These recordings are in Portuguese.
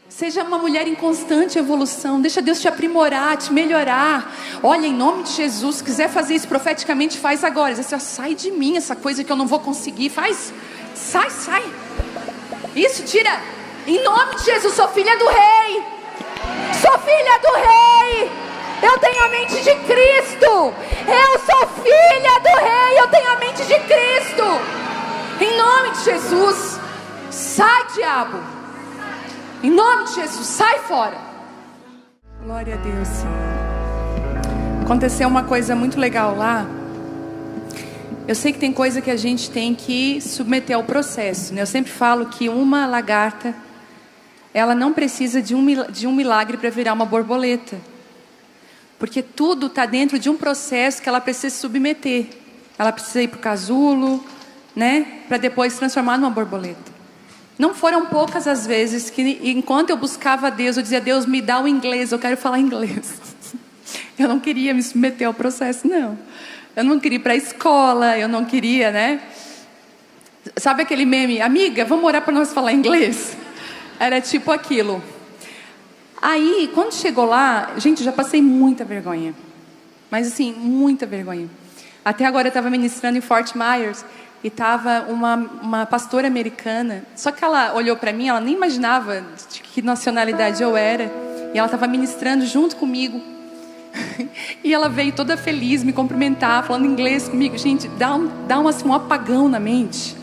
Seja uma mulher em constante evolução. Deixa Deus te aprimorar, te melhorar. Olha, em nome de Jesus, se quiser fazer isso profeticamente, faz agora. Diz assim, sai de mim essa coisa que eu não vou conseguir. Faz, sai. Isso, tira. Em nome de Jesus, sou filha do rei. Sou filha do rei. Eu tenho a mente de Cristo. Eu sou filha do rei. Eu tenho a mente de Cristo. Em nome de Jesus. Sai, diabo. Em nome de Jesus, sai fora. Glória a Deus. Aconteceu uma coisa muito legal lá. Eu sei que tem coisa que a gente tem que submeter ao processo, né? Eu sempre falo que uma lagarta, ela não precisa de um milagre para virar uma borboleta. Porque tudo está dentro de um processo que ela precisa se submeter. Ela precisa ir para o casulo, né? Para depois se transformar numa borboleta. Não foram poucas as vezes que, enquanto eu buscava a Deus, eu dizia, Deus, me dá o inglês, eu quero falar inglês. Eu não queria me submeter ao processo, não. Eu não queria ir para a escola, eu não queria, né? Sabe aquele meme, amiga, vamos orar para nós falar inglês? Era tipo aquilo. Aí, quando chegou lá, gente, eu já passei muita vergonha. Mas assim, muita vergonha. Até agora eu estava ministrando em Fort Myers. E estava uma pastora americana. Só que ela olhou para mim, ela nem imaginava de que nacionalidade eu era. E ela estava ministrando junto comigo. E ela veio toda feliz me cumprimentar, falando inglês comigo. Gente, dá um apagão na mente.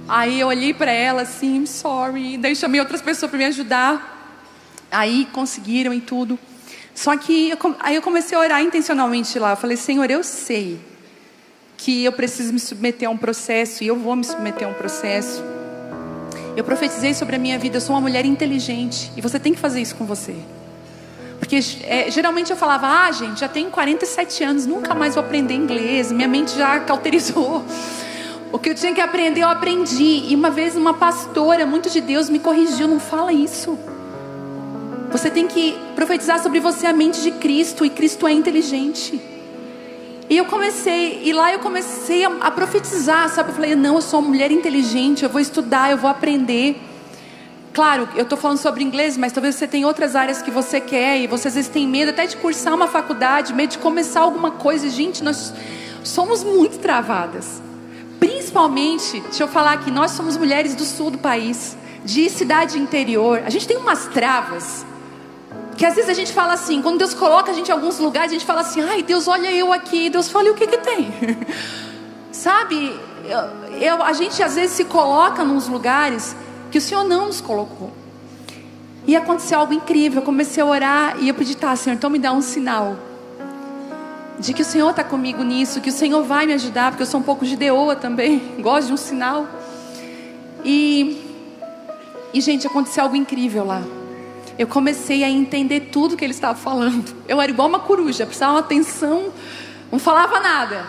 Aí eu olhei para ela assim, I'm sorry. Daí chamei outras pessoas para me ajudar. Aí conseguiram e tudo. Só que aí eu comecei a orar intencionalmente lá. Eu falei, Senhor, eu sei que eu preciso me submeter a um processo, e eu vou me submeter a um processo. Eu profetizei sobre a minha vida, eu sou uma mulher inteligente, e você tem que fazer isso com você. Porque geralmente eu falava, gente, já tenho 47 anos, nunca mais vou aprender inglês, minha mente já cauterizou. O que eu tinha que aprender, eu aprendi. E uma vez uma pastora, muito de Deus, me corrigiu, não fala isso. Você tem que profetizar sobre você a mente de Cristo, e Cristo é inteligente. E eu comecei a profetizar, sabe? Eu falei, não, eu sou uma mulher inteligente, eu vou estudar, eu vou aprender. Claro, eu estou falando sobre inglês, mas talvez você tenha outras áreas que você quer, e você às vezes tem medo até de cursar uma faculdade, medo de começar alguma coisa. Gente, nós somos muito travadas. Principalmente, deixa eu falar aqui, nós somos mulheres do sul do país, de cidade interior. A gente tem umas travas que às vezes a gente fala assim, quando Deus coloca a gente em alguns lugares, a gente fala assim, ai Deus, olha eu aqui. Deus fala, e o que tem? Sabe, a gente às vezes se coloca nos lugares que o Senhor não nos colocou. E aconteceu algo incrível, eu comecei a orar e eu pedi, Senhor, então me dá um sinal de que o Senhor está comigo nisso, que o Senhor vai me ajudar, porque eu sou um pouco judeoa também, gosto de um sinal. E gente, aconteceu algo incrível lá. Eu comecei a entender tudo que ele estava falando. Eu era igual uma coruja, precisava de uma atenção, não falava nada.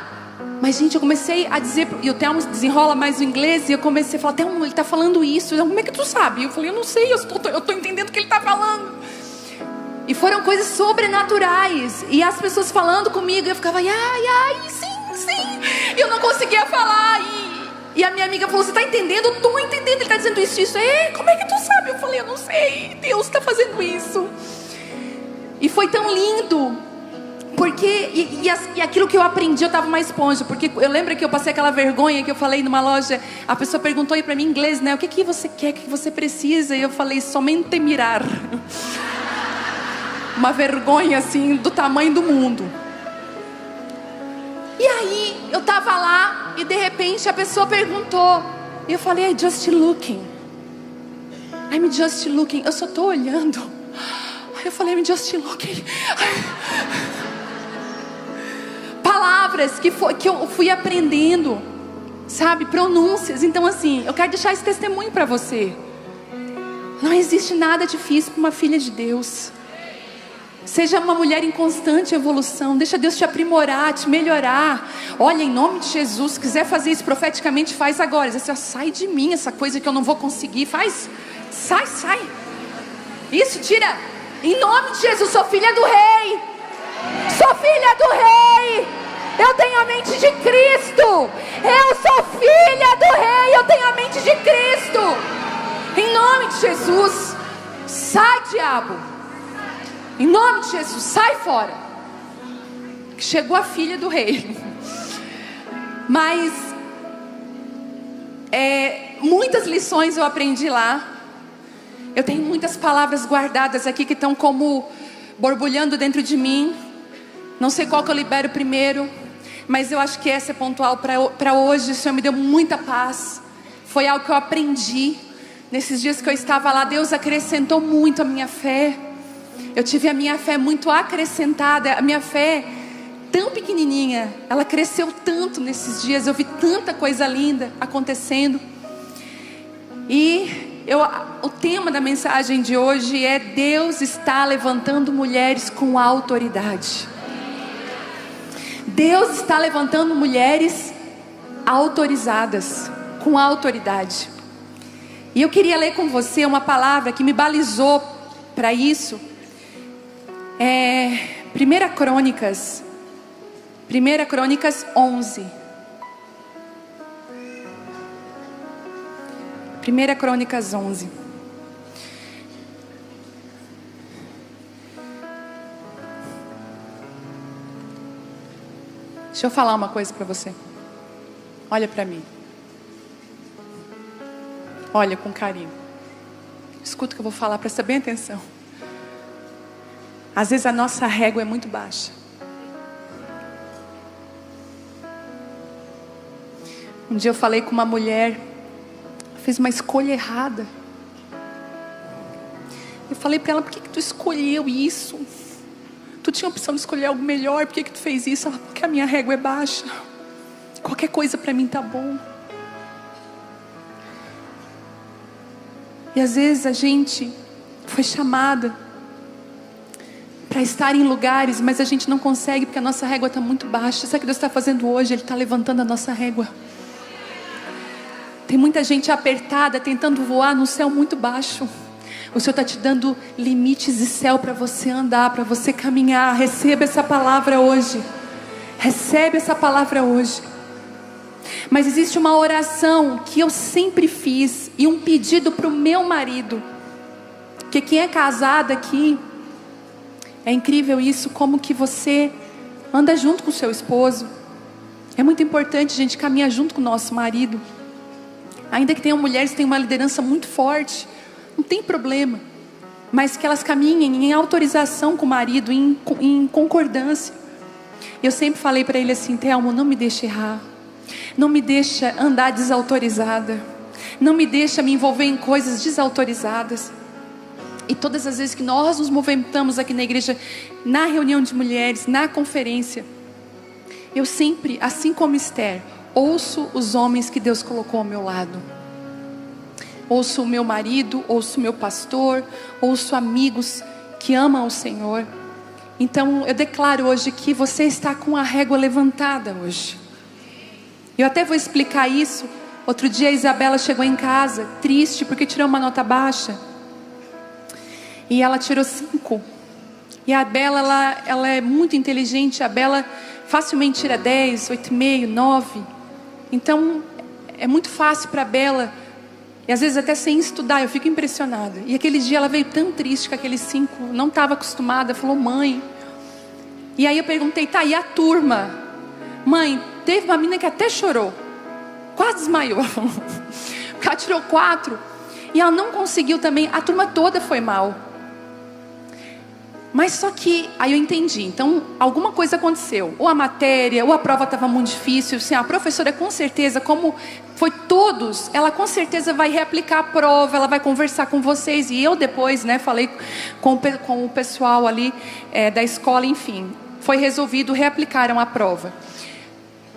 Mas gente, eu comecei a dizer, e o Telmo desenrola mais o inglês, e eu comecei a falar, Telmo, ele está falando isso. Como é que tu sabe? Eu falei, eu não sei, eu estou entendendo o que ele está falando. E foram coisas sobrenaturais. E as pessoas falando comigo, eu ficava, sim. E eu não conseguia falar. E a minha amiga falou, você está entendendo? Eu estou entendendo, ele está dizendo isso. Como é que tu sabe? Eu falei, eu não sei, Deus está fazendo isso. E foi tão lindo. Porque, e aquilo que eu aprendi, eu estava uma esponja. Porque eu lembro que eu passei aquela vergonha que eu falei numa loja. A pessoa perguntou aí para mim em inglês, né? O que você quer, o que você precisa? E eu falei, somente mirar. Uma vergonha assim, do tamanho do mundo. E aí, eu estava lá e de repente a pessoa perguntou. E eu falei, I'm just looking. Eu só estou olhando. Aí eu falei, I'm just looking. Palavras que eu fui aprendendo, sabe, pronúncias. Então assim, eu quero deixar esse testemunho para você. Não existe nada difícil para uma filha de Deus. Seja uma mulher em constante evolução. Deixa Deus te aprimorar, te melhorar. Olha, em nome de Jesus, se quiser fazer isso profeticamente, faz agora. Diz assim, sai de mim essa coisa que eu não vou conseguir. Faz, sai. Isso, tira. Em nome de Jesus, sou filha do rei. Sou filha do rei. Eu tenho a mente de Cristo. Eu sou filha do rei. Eu tenho a mente de Cristo. Em nome de Jesus. Sai, diabo. Em nome de Jesus, sai fora. Chegou a filha do rei. Mas muitas lições eu aprendi lá. Eu tenho muitas palavras guardadas aqui que estão como borbulhando dentro de mim. Não sei qual que eu libero primeiro, mas eu acho que essa é pontual para hoje. O Senhor me deu muita paz. Foi algo que eu aprendi nesses dias que eu estava lá. Deus acrescentou muito a minha fé. Eu tive a minha fé muito acrescentada. A minha fé tão pequenininha, ela cresceu tanto nesses dias. Eu vi tanta coisa linda acontecendo. E o tema da mensagem de hoje é: Deus está levantando mulheres com autoridade. Deus está levantando mulheres autorizadas, com autoridade. E eu queria ler com você uma palavra que me balizou para isso. 1 Crônicas 11. 1 Crônicas 11. Deixa eu falar uma coisa para você. Olha para mim. Olha com carinho. Escuta o que eu vou falar, presta bem atenção. Às vezes a nossa régua é muito baixa. Um dia eu falei com uma mulher, fez uma escolha errada. Eu falei para ela: por que tu escolheu isso? Tu tinha a opção de escolher algo melhor, por que tu fez isso? Ela: porque a minha régua é baixa. Qualquer coisa para mim tá bom. E às vezes a gente foi chamada para estar em lugares, mas a gente não consegue porque a nossa régua está muito baixa. Sabe o que Deus está fazendo hoje? Ele está levantando a nossa régua. Tem muita gente apertada, tentando voar num céu muito baixo. O Senhor está te dando limites de céu para você andar, para você caminhar. Receba essa palavra hoje. Recebe essa palavra hoje. Mas existe uma oração que eu sempre fiz, e um pedido para o meu marido. Porque quem é casado aqui, é incrível isso, como que você anda junto com o seu esposo. É muito importante a gente caminhar junto com o nosso marido. Ainda que tenham mulheres que têm uma liderança muito forte, não tem problema, mas que elas caminhem em autorização com o marido, em concordância. Eu sempre falei para ele assim: Thelmo, não me deixe errar, não me deixa andar desautorizada, não me deixa me envolver em coisas desautorizadas. E todas as vezes que nós nos movimentamos aqui na igreja, na reunião de mulheres, na conferência, eu sempre, assim como Esther, ouço os homens que Deus colocou ao meu lado. Ouço o meu marido, ouço o meu pastor, ouço amigos que amam o Senhor. Então eu declaro hoje que você está com a régua levantada hoje. Eu até vou explicar isso. Outro dia a Isabela chegou em casa triste porque tirou uma nota baixa. E ela tirou 5. E a Bela, ela é muito inteligente. A Bela facilmente tira 10, 8,5, 9. Então é muito fácil para a Bela. E às vezes até sem estudar, eu fico impressionada. E aquele dia ela veio tão triste com aqueles 5. Não estava acostumada, falou: mãe. E aí eu perguntei: tá, e a turma? Mãe, teve uma menina que até chorou, quase desmaiou. Porque ela tirou 4. E ela não conseguiu também. A turma toda foi mal. Mas só que, aí eu entendi. Então, alguma coisa aconteceu. Ou a matéria, ou a prova estava muito difícil. Assim, a professora com certeza, como foi todos, ela com certeza vai reaplicar a prova. Ela vai conversar com vocês. E eu depois, falei com o pessoal ali da escola, enfim. Foi resolvido, reaplicaram a prova.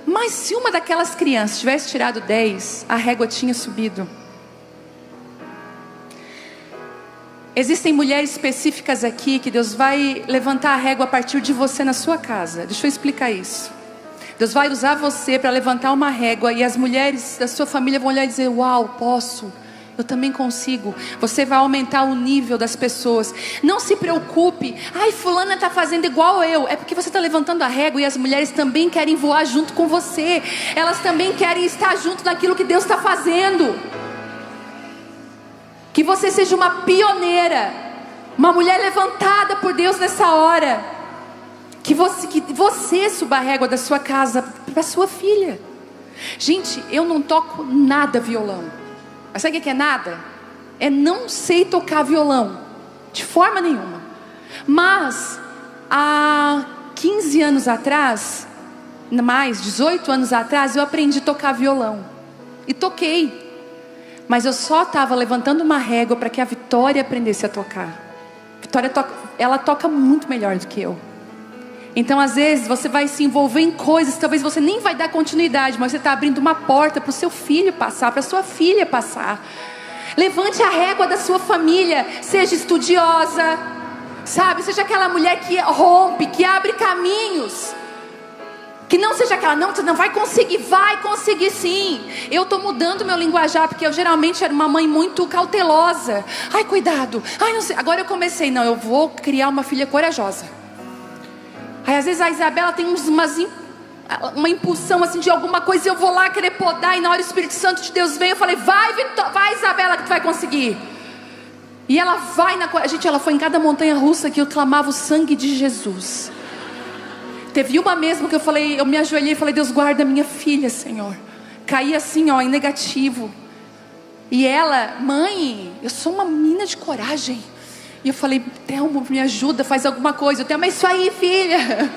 Mas se uma daquelas crianças tivesse tirado 10, a régua tinha subido. Existem mulheres específicas aqui que Deus vai levantar a régua a partir de você na sua casa. Deixa eu explicar isso. Deus vai usar você para levantar uma régua, e as mulheres da sua família vão olhar e dizer: uau, posso, eu também consigo. Você vai aumentar o nível das pessoas. Não se preocupe: ai, fulana está fazendo igual eu. É porque você está levantando a régua, e as mulheres também querem voar junto com você. Elas também querem estar junto daquilo que Deus está fazendo. Que você seja uma pioneira Uma mulher levantada por Deus nessa hora. Que você suba a régua da sua casa para sua filha. Gente, eu não toco nada violão. Mas sabe o que é nada? É não sei tocar violão. De forma nenhuma. Mas há 15 anos atrás, mais 18 anos atrás, eu aprendi a tocar violão. E toquei. Mas eu só estava levantando uma régua para que a Vitória aprendesse a tocar. Vitória ela toca muito melhor do que eu. Então às vezes você vai se envolver em coisas, talvez você nem vai dar continuidade, mas você está abrindo uma porta para o seu filho passar, para a sua filha passar. Levante a régua da sua família, seja estudiosa, sabe? Seja aquela mulher que rompe, que abre caminhos. Que não seja aquela, não, você não vai conseguir sim. Eu estou mudando meu linguajar, porque eu geralmente era uma mãe muito cautelosa. Ai, cuidado, ai, não sei. Agora eu comecei, não, eu vou criar uma filha corajosa. Aí às vezes a Isabela tem uma impulsão assim de alguma coisa, e eu vou lá querer podar, e na hora o Espírito Santo de Deus vem, eu falei, vai Isabela, que tu vai conseguir. E ela vai gente, ela foi em cada montanha russa que eu clamava o sangue de Jesus. Teve uma mesmo que eu me ajoelhei e falei, Deus, guarda minha filha, Senhor. Caí assim, em negativo. E ela, mãe, eu sou uma menina de coragem. E eu falei, Thelma, me ajuda, faz alguma coisa. Thelma, é isso aí, filha.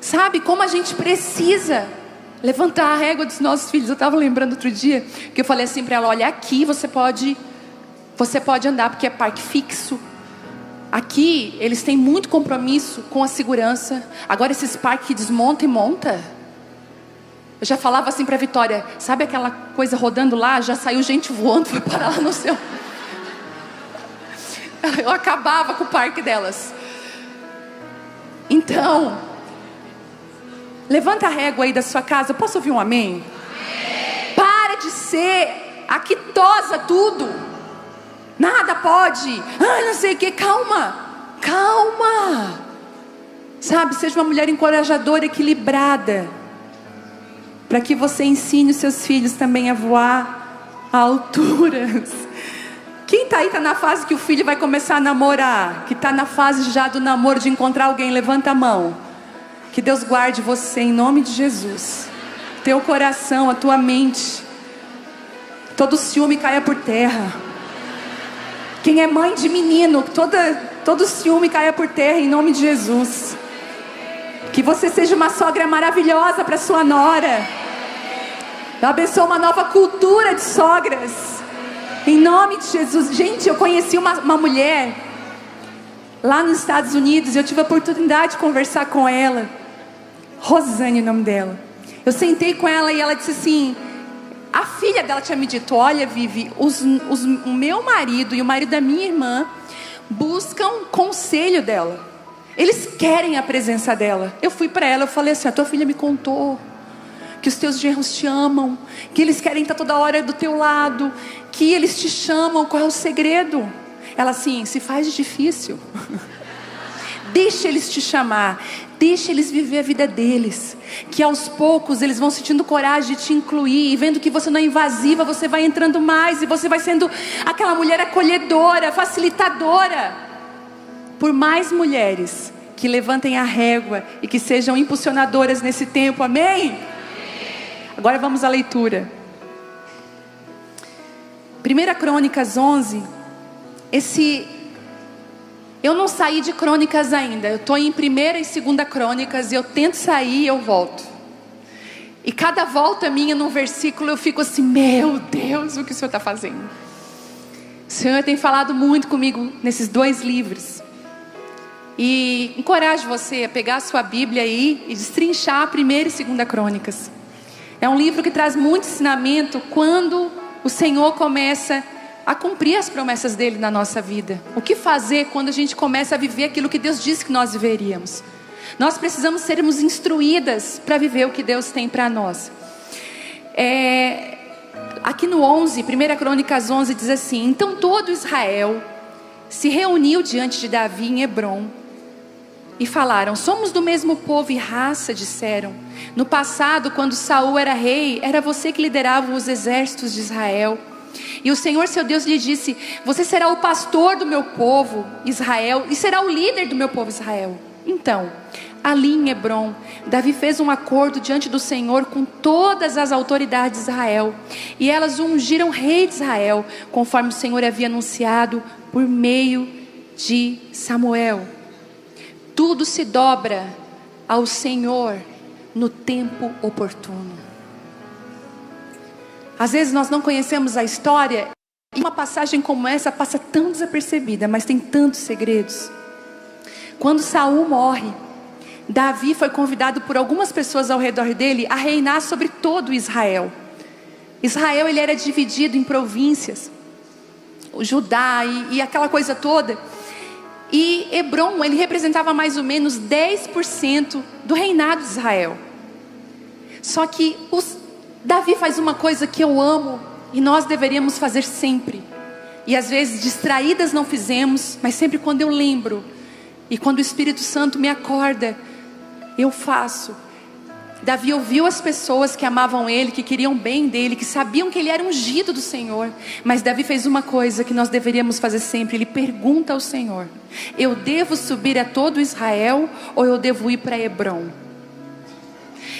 Sabe como a gente precisa levantar a régua dos nossos filhos. Eu estava lembrando outro dia que eu falei assim para ela, olha, aqui você pode andar, porque é parque fixo. Aqui eles têm muito compromisso com a segurança. Agora esses parques que desmonta e monta. Eu já falava assim para a Vitória, sabe aquela coisa rodando lá? Já saiu gente voando, foi parar lá no céu. Eu acabava com o parque delas. Então, levanta a régua aí da sua casa. Eu posso ouvir um amém? Para de ser aquitosa tudo. Nada pode. Não sei o que. Calma. Sabe, seja uma mulher encorajadora, equilibrada, para que você ensine os seus filhos também a voar a alturas. Quem está aí, está na fase que o filho vai começar a namorar, que está na fase já do namoro, de encontrar alguém, levanta a mão. Que Deus guarde você em nome de Jesus. Teu coração, a tua mente, todo ciúme caia por terra. Quem é mãe de menino, todo ciúme caia por terra em nome de Jesus. Que você seja uma sogra maravilhosa para sua nora. Eu abençoo uma nova cultura de sogras em nome de Jesus. Gente, eu conheci uma mulher lá nos Estados Unidos. Eu tive a oportunidade de conversar com ela. Rosane, o nome dela. Eu sentei com ela e ela disse assim, a filha dela tinha me dito, olha Vivi, o meu marido e o marido da minha irmã buscam conselho dela. Eles querem a presença dela. Eu fui para ela, eu falei assim, a tua filha me contou que os teus genros te amam, que eles querem estar toda hora do teu lado, que eles te chamam, qual é o segredo? Ela assim, se faz de difícil. Deixa eles te chamar, deixa eles viver a vida deles, que aos poucos eles vão sentindo coragem de te incluir, e vendo que você não é invasiva, você vai entrando mais, e você vai sendo aquela mulher acolhedora, facilitadora. Por mais mulheres que levantem a régua e que sejam impulsionadoras nesse tempo, amém? Agora vamos à leitura. 1 Crônicas 11. Eu não saí de Crônicas ainda. Eu estou em 1 e 2 Crônicas. E eu tento sair e eu volto. E cada volta minha num versículo eu fico assim, meu Deus, o que o Senhor está fazendo? O Senhor tem falado muito comigo nesses 2 livros. E encorajo você a pegar a sua Bíblia aí e destrinchar 1 e 2 Crônicas. É um livro que traz muito ensinamento quando o Senhor começa a cumprir as promessas dele na nossa vida. O que fazer quando a gente começa a viver aquilo que Deus disse que nós viveríamos? Nós precisamos sermos instruídas para viver o que Deus tem para nós. Aqui no 11, 1 Crônicas 11 diz assim: então todo Israel se reuniu diante de Davi em Hebrom e falaram: somos do mesmo povo e raça, disseram. No passado, quando Saul era rei, era você que liderava os exércitos de Israel. E o Senhor seu Deus lhe disse: você será o pastor do meu povo Israel e será o líder do meu povo Israel. Então, ali em Hebrom, Davi fez um acordo diante do Senhor com todas as autoridades de Israel, e elas o ungiram rei de Israel, conforme o Senhor havia anunciado por meio de Samuel. Tudo se dobra ao Senhor no tempo oportuno. Às vezes nós não conhecemos a história, e uma passagem como essa passa tão desapercebida, mas tem tantos segredos. Quando Saul morre, Davi foi convidado por algumas pessoas ao redor dele a reinar sobre todo Israel. Israel, ele era dividido em províncias, o Judá e aquela coisa toda. E Hebrom, ele representava mais ou menos 10% do reinado de Israel. Só que Davi faz uma coisa que eu amo e nós deveríamos fazer sempre. E às vezes distraídas não fizemos, mas sempre quando eu lembro e quando o Espírito Santo me acorda, eu faço. Davi ouviu as pessoas que amavam ele, que queriam bem dele, que sabiam que ele era ungido do Senhor. Mas Davi fez uma coisa que nós deveríamos fazer sempre. Ele pergunta ao Senhor: eu devo subir a todo Israel ou eu devo ir para Hebrom?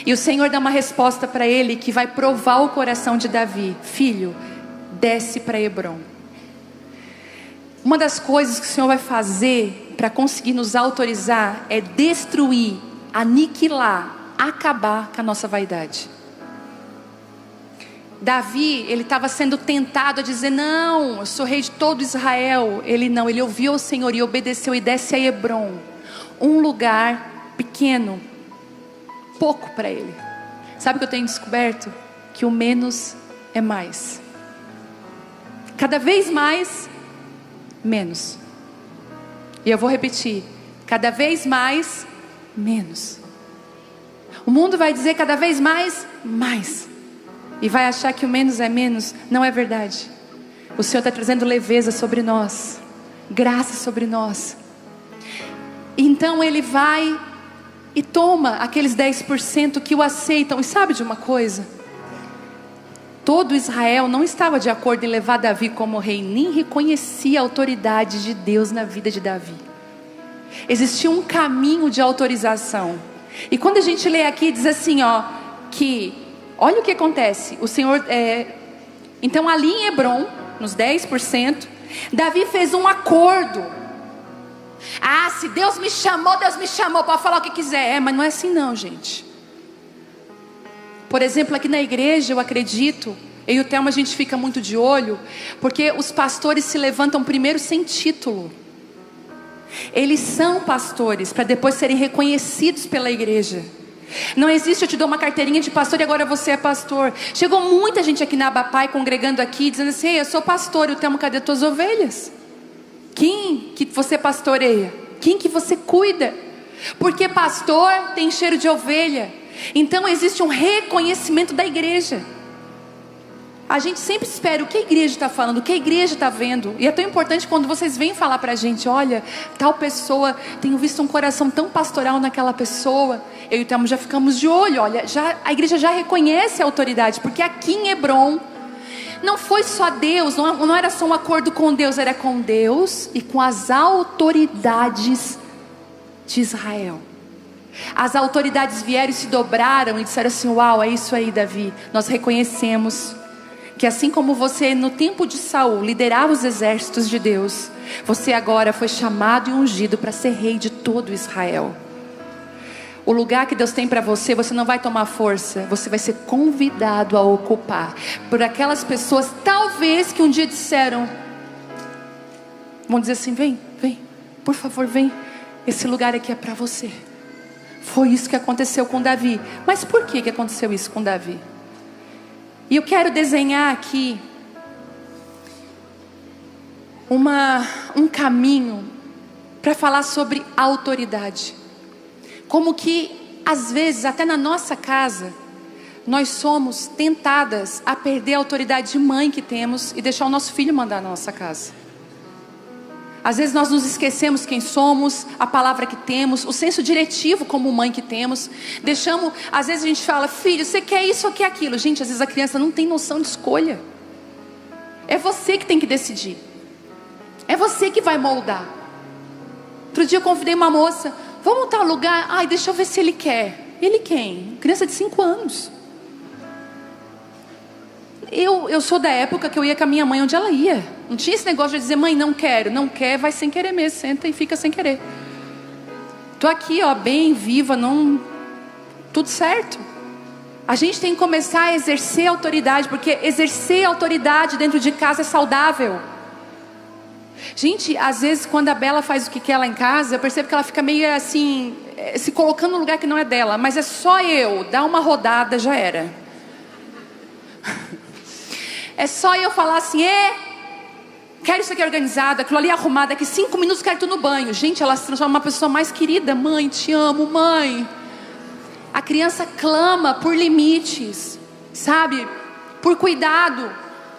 E o Senhor dá uma resposta para ele que vai provar o coração de Davi: filho, desce para Hebrom. Uma das coisas que o Senhor vai fazer para conseguir nos autorizar é destruir, aniquilar, acabar com a nossa vaidade. Davi, ele estava sendo tentado a dizer: não, eu sou rei de todo Israel. Ele ouviu o Senhor e obedeceu, e desce a Hebrom, um lugar pequeno, pouco para ele. Sabe o que eu tenho descoberto? Que o menos é mais. Cada vez mais, menos. E eu vou repetir: cada vez mais, menos. O mundo vai dizer cada vez mais, mais. E vai achar que o menos é menos. Não é verdade. O Senhor está trazendo leveza sobre nós, graça sobre nós. Então ele vai e toma aqueles 10% que o aceitam. E sabe de uma coisa? Todo Israel não estava de acordo em levar Davi como rei, nem reconhecia a autoridade de Deus na vida de Davi. Existia um caminho de autorização. E quando a gente lê aqui, diz assim, olha o que acontece. O Senhor, então ali em Hebrom, nos 10%, Davi fez um acordo. Se Deus me chamou, pode falar o que quiser. Mas não é assim não, gente. Por exemplo, aqui na igreja, eu acredito, eu e o Thelma, a gente fica muito de olho, porque os pastores se levantam primeiro sem título. Eles são pastores para depois serem reconhecidos pela igreja. Não existe: eu te dou uma carteirinha de pastor e agora você é pastor. Chegou muita gente aqui na Abapai, congregando aqui, dizendo assim: eu sou pastor. E o Thelma: cadê tuas ovelhas? Quem que você pastoreia? Quem que você cuida? Porque pastor tem cheiro de ovelha. Então existe um reconhecimento da igreja. A gente sempre espera o que a igreja está falando, o que a igreja está vendo. E é tão importante quando vocês vêm falar para a gente: olha, tal pessoa, tenho visto um coração tão pastoral naquela pessoa. Eu e o Thelma já ficamos de olho. Olha, a igreja já reconhece a autoridade. Porque aqui em Hebrom não foi só Deus, não era só um acordo com Deus, era com Deus e com as autoridades de Israel. As autoridades vieram e se dobraram e disseram assim: uau, é isso aí, Davi. Nós reconhecemos que assim como você no tempo de Saul liderava os exércitos de Deus, você agora foi chamado e ungido para ser rei de todo Israel. O lugar que Deus tem para você, você não vai tomar força, você vai ser convidado a ocupar por aquelas pessoas, talvez, que um dia disseram, vão dizer assim: vem, por favor, vem, esse lugar aqui é para você. Foi isso que aconteceu com Davi. Mas por que aconteceu isso com Davi? E eu quero desenhar aqui um caminho para falar sobre autoridade. Como que às vezes até na nossa casa nós somos tentadas a perder a autoridade de mãe que temos e deixar o nosso filho mandar na nossa casa. Às vezes nós nos esquecemos quem somos, a palavra que temos, o senso diretivo como mãe que temos. Às vezes a gente fala: filho, você quer isso ou quer aquilo? Gente, às vezes a criança não tem noção de escolha. É você que tem que decidir. É você que vai moldar. Outro dia eu convidei uma moça, vamos tal lugar? Ai, deixa eu ver se ele quer. Ele quem? Criança de 5 anos. Eu sou da época que eu ia com a minha mãe onde ela ia. Não tinha esse negócio de dizer, mãe, não quero. Não quer, vai sem querer mesmo. Senta e fica sem querer. Tô aqui, ó, bem, viva, não... Tudo certo. A gente tem que começar a exercer autoridade, porque exercer autoridade dentro de casa é saudável. Gente, às vezes quando a Bela faz o que quer lá em casa, eu percebo que ela fica meio assim, se colocando no lugar que não é dela. Mas é só eu dar uma rodada, já era. É só eu falar assim, quero isso aqui organizado, aquilo ali arrumado, daqui 5 minutos quero tu no banho. Gente, ela se transforma numa pessoa mais querida. Mãe, te amo, mãe. A criança clama por limites, sabe? Por cuidado.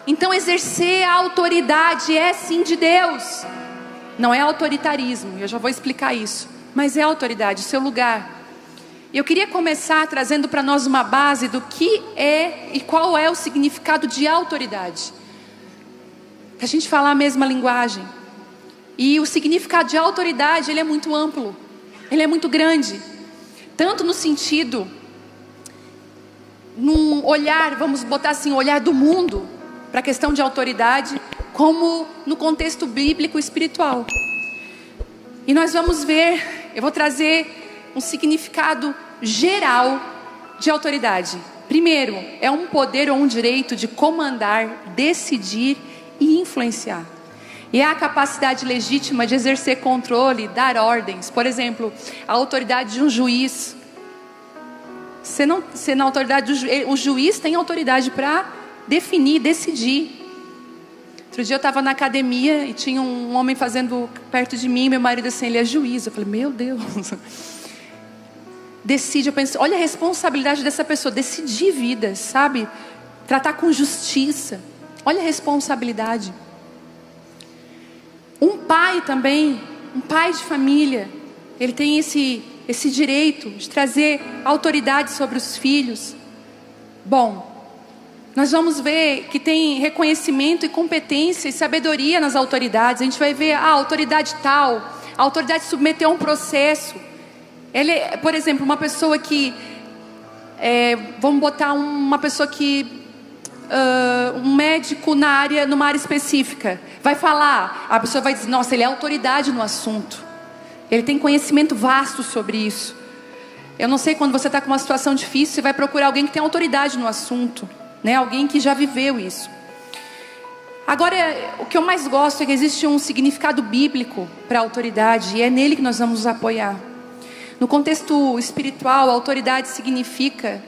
Então exercer a autoridade é sim de Deus. Não é autoritarismo, eu já vou explicar isso. Mas é autoridade, seu lugar. Eu queria começar trazendo para nós uma base do que é e qual é o significado de autoridade. Para a gente falar a mesma linguagem. E o significado de autoridade, ele é muito amplo. Ele é muito grande. Tanto no sentido, num olhar, vamos botar assim, olhar do mundo, para a questão de autoridade, como no contexto bíblico e espiritual. E nós vamos ver, eu vou trazer um significado geral de autoridade. Primeiro, é um poder ou um direito de comandar, decidir e influenciar. E é a capacidade legítima de exercer controle, dar ordens. Por exemplo, a autoridade de um juiz. Na autoridade o juiz tem autoridade para definir, decidir. Outro dia eu estava na academia e tinha um homem fazendo perto de mim. Meu marido assim, ele é juiz. Eu falei, meu Deus. Decide, eu penso, olha a responsabilidade dessa pessoa. Decidir vidas, sabe? Tratar com justiça. Olha a responsabilidade. Um pai também, um pai de família, ele tem esse direito de trazer autoridade sobre os filhos. Bom, nós vamos ver que tem reconhecimento e competência e sabedoria nas autoridades. A gente vai ver a autoridade tal, a autoridade submeteu a um processo. Ele é, por exemplo, uma pessoa que, vamos botar uma pessoa que, um médico numa área específica, vai falar, a pessoa vai dizer, nossa, ele é autoridade no assunto. Ele tem conhecimento vasto sobre isso. Eu não sei, quando você está com uma situação difícil, você vai procurar alguém que tem autoridade no assunto, né? Alguém que já viveu isso. Agora, o que eu mais gosto é que existe um significado bíblico para a autoridade, e é nele que nós vamos nos apoiar. No contexto espiritual, a autoridade significa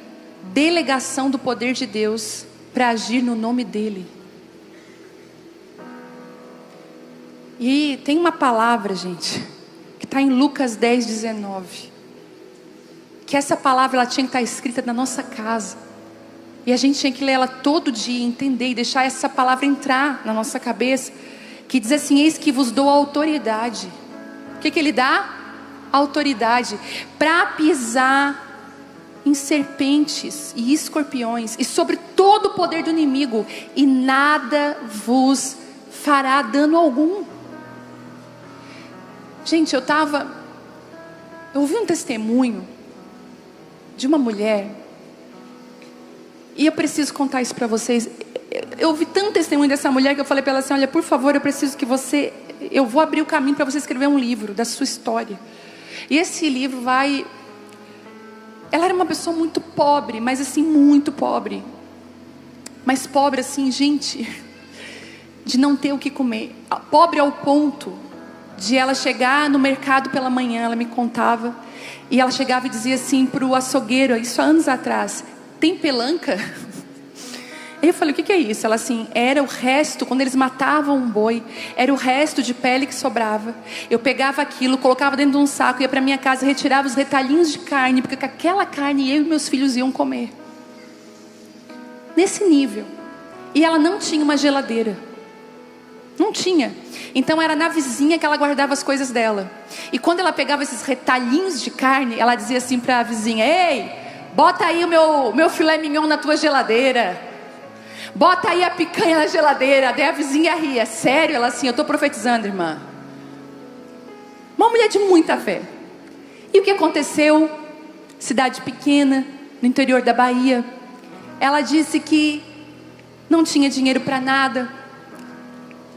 delegação do poder de Deus para agir no nome dele. E tem uma palavra, gente, que está em Lucas 10:19, que essa palavra ela tinha que estar escrita na nossa casa, e a gente tinha que ler ela todo dia, entender e deixar essa palavra entrar na nossa cabeça, que diz assim, eis que vos dou autoridade. O que ele dá? Autoridade para pisar em serpentes e escorpiões e sobre todo o poder do inimigo, e nada vos fará dano algum. Gente, eu ouvi um testemunho de uma mulher, e eu preciso contar isso para vocês. Eu ouvi tanto testemunho dessa mulher que eu falei para ela assim, olha, por favor, eu preciso que eu vou abrir o caminho para você escrever um livro da sua história. E esse livro ela era uma pessoa muito pobre, mas assim, muito pobre. Mas pobre assim, gente, de não ter o que comer. Pobre ao ponto de ela chegar no mercado pela manhã, ela me contava, e ela chegava e dizia assim para o açougueiro, isso há anos atrás, tem pelanca? Aí eu falei, o que é isso? Ela assim, era o resto, quando eles matavam um boi, era o resto de pele que sobrava. Eu pegava aquilo, colocava dentro de um saco, ia para minha casa, retirava os retalhinhos de carne, porque com aquela carne eu e meus filhos iam comer. Nesse nível. E ela não tinha uma geladeira. Não tinha. Então era na vizinha que ela guardava as coisas dela. E quando ela pegava esses retalhinhos de carne, ela dizia assim para a vizinha, ei, bota aí o meu filé mignon na tua geladeira. bota aí a picanha na geladeira. Daí a vizinha ria. Sério? Ela assim, eu estou profetizando, irmã. Uma mulher de muita fé. E o que aconteceu? Cidade pequena, no interior da Bahia. Ela disse que não tinha dinheiro para nada,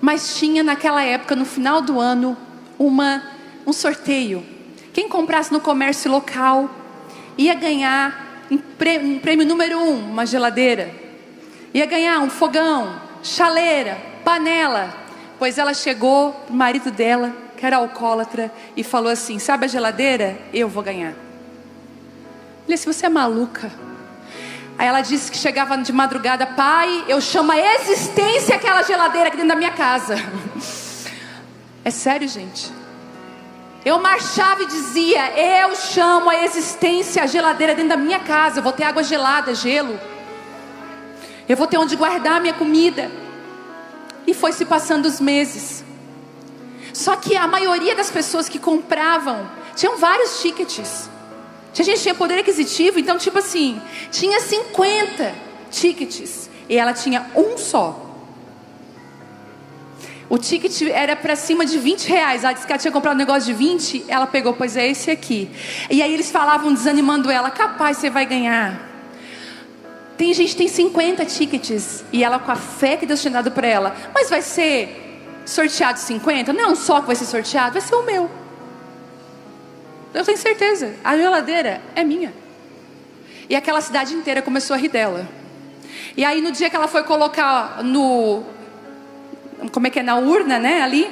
mas tinha naquela época, no final do ano, um sorteio. Quem comprasse no comércio local ia ganhar um prêmio número 1, uma geladeira. Ia ganhar um fogão, chaleira, panela. Pois ela chegou pro marido dela, que era alcoólatra, e falou assim: sabe a geladeira? Eu vou ganhar. Ele disse: você é maluca? Aí ela disse que chegava de madrugada: pai, eu chamo a existência aquela geladeira aqui dentro da minha casa. É sério, gente. Eu marchava e dizia: eu chamo a existência a geladeira dentro da minha casa. Eu vou ter água gelada, gelo. Eu vou ter onde guardar a minha comida. E foi se passando os meses. Só que a maioria das pessoas que compravam tinham vários tickets. A gente tinha poder aquisitivo, então tipo assim, tinha 50 tickets e ela tinha um só. O ticket era para cima de R$20. Ela disse que ela tinha comprado um negócio de 20. Ela pegou: pois é esse aqui. E aí eles falavam, desanimando ela: capaz, você vai ganhar. Tem gente que tem 50 tickets. E ela, com a fé que Deus tinha dado para ela: mas vai ser sorteado 50? Não é um só que vai ser sorteado, vai ser o meu. Eu tenho certeza, a geladeira é minha. E aquela cidade inteira começou a rir dela. E aí no dia que ela foi colocar na urna, né, ali,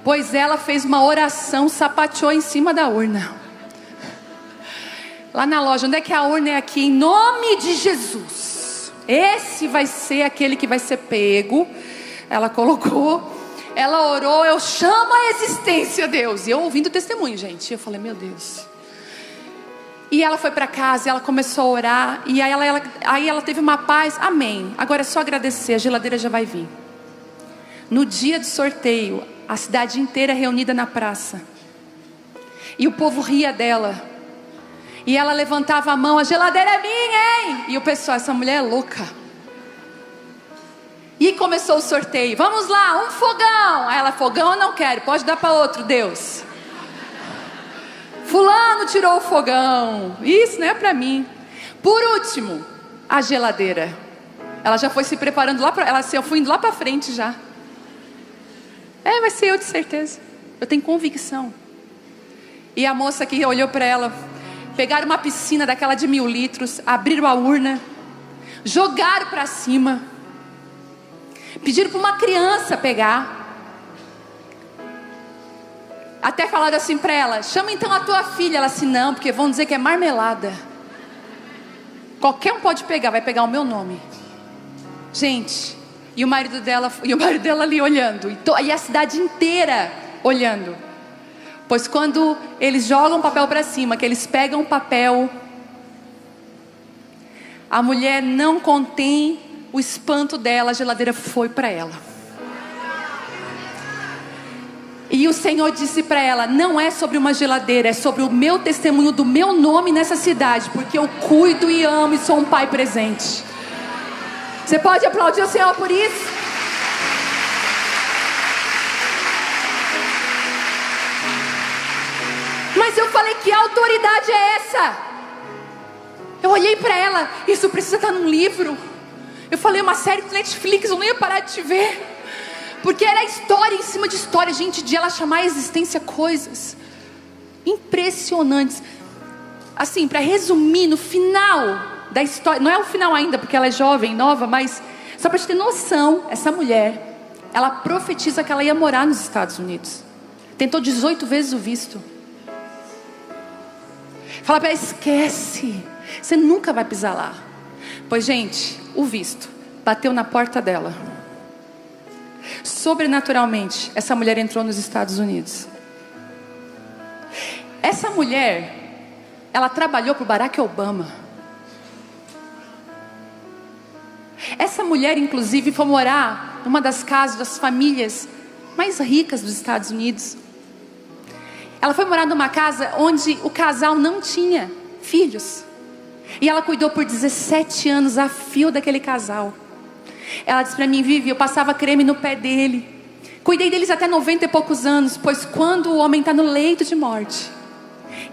pois ela fez uma oração, sapateou em cima da urna. Lá na loja: onde é que a urna? É aqui, em nome de Jesus. Esse vai ser aquele que vai ser pego. Ela colocou, ela orou: eu chamo a existência, Deus. E eu ouvindo o testemunho, gente, eu falei: meu Deus. E ela foi para casa, ela começou a orar. E aí ela teve uma paz. Amém, agora é só agradecer, a geladeira já vai vir. No dia do sorteio, a cidade inteira reunida na praça. E o povo ria dela. E ela levantava a mão: a geladeira é minha, hein? E o pessoal: essa mulher é louca. E começou o sorteio: vamos lá, um fogão. Aí ela: fogão eu não quero, pode dar para outro, Deus. Fulano tirou o fogão. Isso não é para mim. Por último, a geladeira. Ela já foi se preparando lá para ela. Eu fui indo lá para frente já. Vai ser eu, de certeza. Eu tenho convicção. E a moça que olhou para ela: pegaram uma piscina daquela de 1000 litros, abriram a urna, jogaram para cima, pediram para uma criança pegar. Até falaram assim para ela: chama então a tua filha. Ela assim: não, porque vão dizer que é marmelada. Qualquer um pode pegar, vai pegar o meu nome. Gente, e o marido dela ali olhando, e a cidade inteira olhando. Pois quando eles jogam o papel para cima, que eles pegam o papel, a mulher não contém o espanto dela, a geladeira foi para ela. E o Senhor disse para ela: não é sobre uma geladeira, é sobre o meu testemunho do meu nome nessa cidade, porque eu cuido e amo e sou um pai presente. Você pode aplaudir o Senhor por isso? Mas eu falei: que autoridade é essa? Eu olhei para ela: isso precisa estar num livro. Eu falei: uma série do Netflix, eu não ia parar de te ver. Porque era história em cima de história, gente, de ela chamar a existência coisas impressionantes. Assim, para resumir, no final da história, não é o final ainda, porque ela é jovem, nova, mas só para te ter noção, essa mulher, ela profetiza que ela ia morar nos Estados Unidos. Tentou 18 vezes o visto. Fala para ela: esquece, você nunca vai pisar lá. Pois, gente, o visto bateu na porta dela. Sobrenaturalmente, essa mulher entrou nos Estados Unidos. Essa mulher, ela trabalhou para o Barack Obama. Essa mulher, inclusive, foi morar numa das casas das famílias mais ricas dos Estados Unidos. Ela foi morar numa casa onde o casal não tinha filhos. E ela cuidou por 17 anos a fio daquele casal. Ela disse para mim: Vivi, eu passava creme no pé dele, cuidei deles até 90 e poucos anos, pois quando o homem está no leito de morte,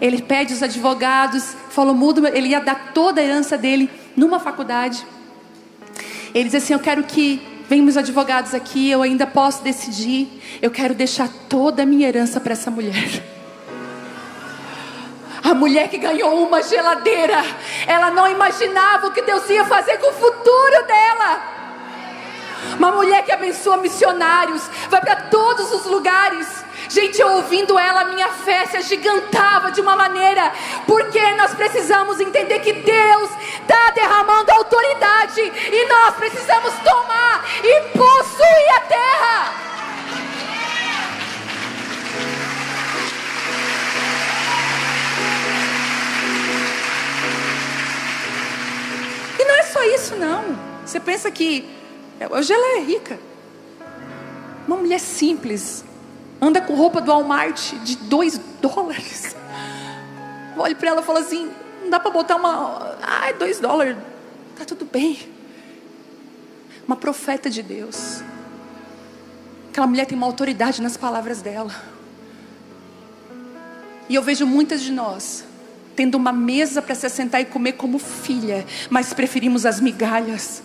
ele pede os advogados, falou, ele ia dar toda a herança dele numa faculdade. Ele diz assim: eu quero que venham meus advogados aqui, eu ainda posso decidir, eu quero deixar toda a minha herança para essa mulher. A mulher que ganhou uma geladeira, ela não imaginava o que Deus ia fazer com o futuro dela. Uma mulher que abençoa missionários, vai para todos os lugares. Gente, eu ouvindo ela, a minha fé se agigantava de uma maneira, porque nós precisamos entender que Deus está derramando autoridade, e nós precisamos tomar e possuir a terra. E não é só isso não. Você pensa que hoje ela é rica, uma mulher simples, anda com roupa do Walmart de $2. Eu olho para ela e falo assim: não dá para botar $2, tá tudo bem. Uma profeta de Deus. Aquela mulher tem uma autoridade nas palavras dela. E eu vejo muitas de nós tendo uma mesa para se assentar e comer como filha, mas preferimos as migalhas.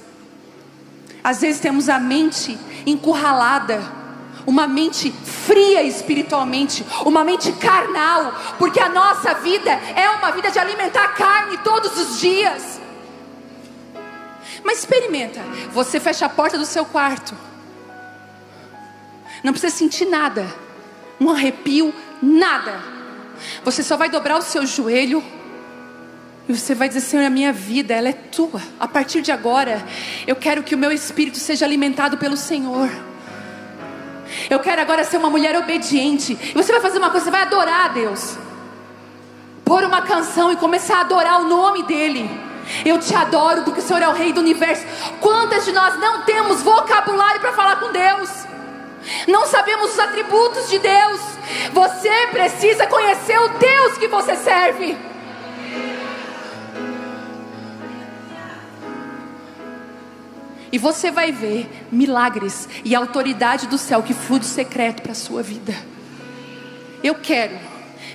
Às vezes temos a mente encurralada, uma mente fria espiritualmente, uma mente carnal, porque a nossa vida é uma vida de alimentar carne todos os dias. Mas experimenta, você fecha a porta do seu quarto, não precisa sentir nada, um arrepio, nada. Você só vai dobrar o seu joelho e você vai dizer: Senhor, a minha vida, ela é tua. A partir de agora, eu quero que o meu espírito seja alimentado pelo Senhor. Eu quero agora ser uma mulher obediente. E você vai fazer uma coisa, você vai adorar a Deus, pôr uma canção e começar a adorar o nome dEle. Eu te adoro porque o Senhor é o Rei do Universo. Quantas de nós não temos vocabulário para falar com Deus? Não sabemos os atributos de Deus. Você precisa conhecer o Deus que você serve. E você vai ver milagres e autoridade do céu que flui do secreto para a sua vida. Eu quero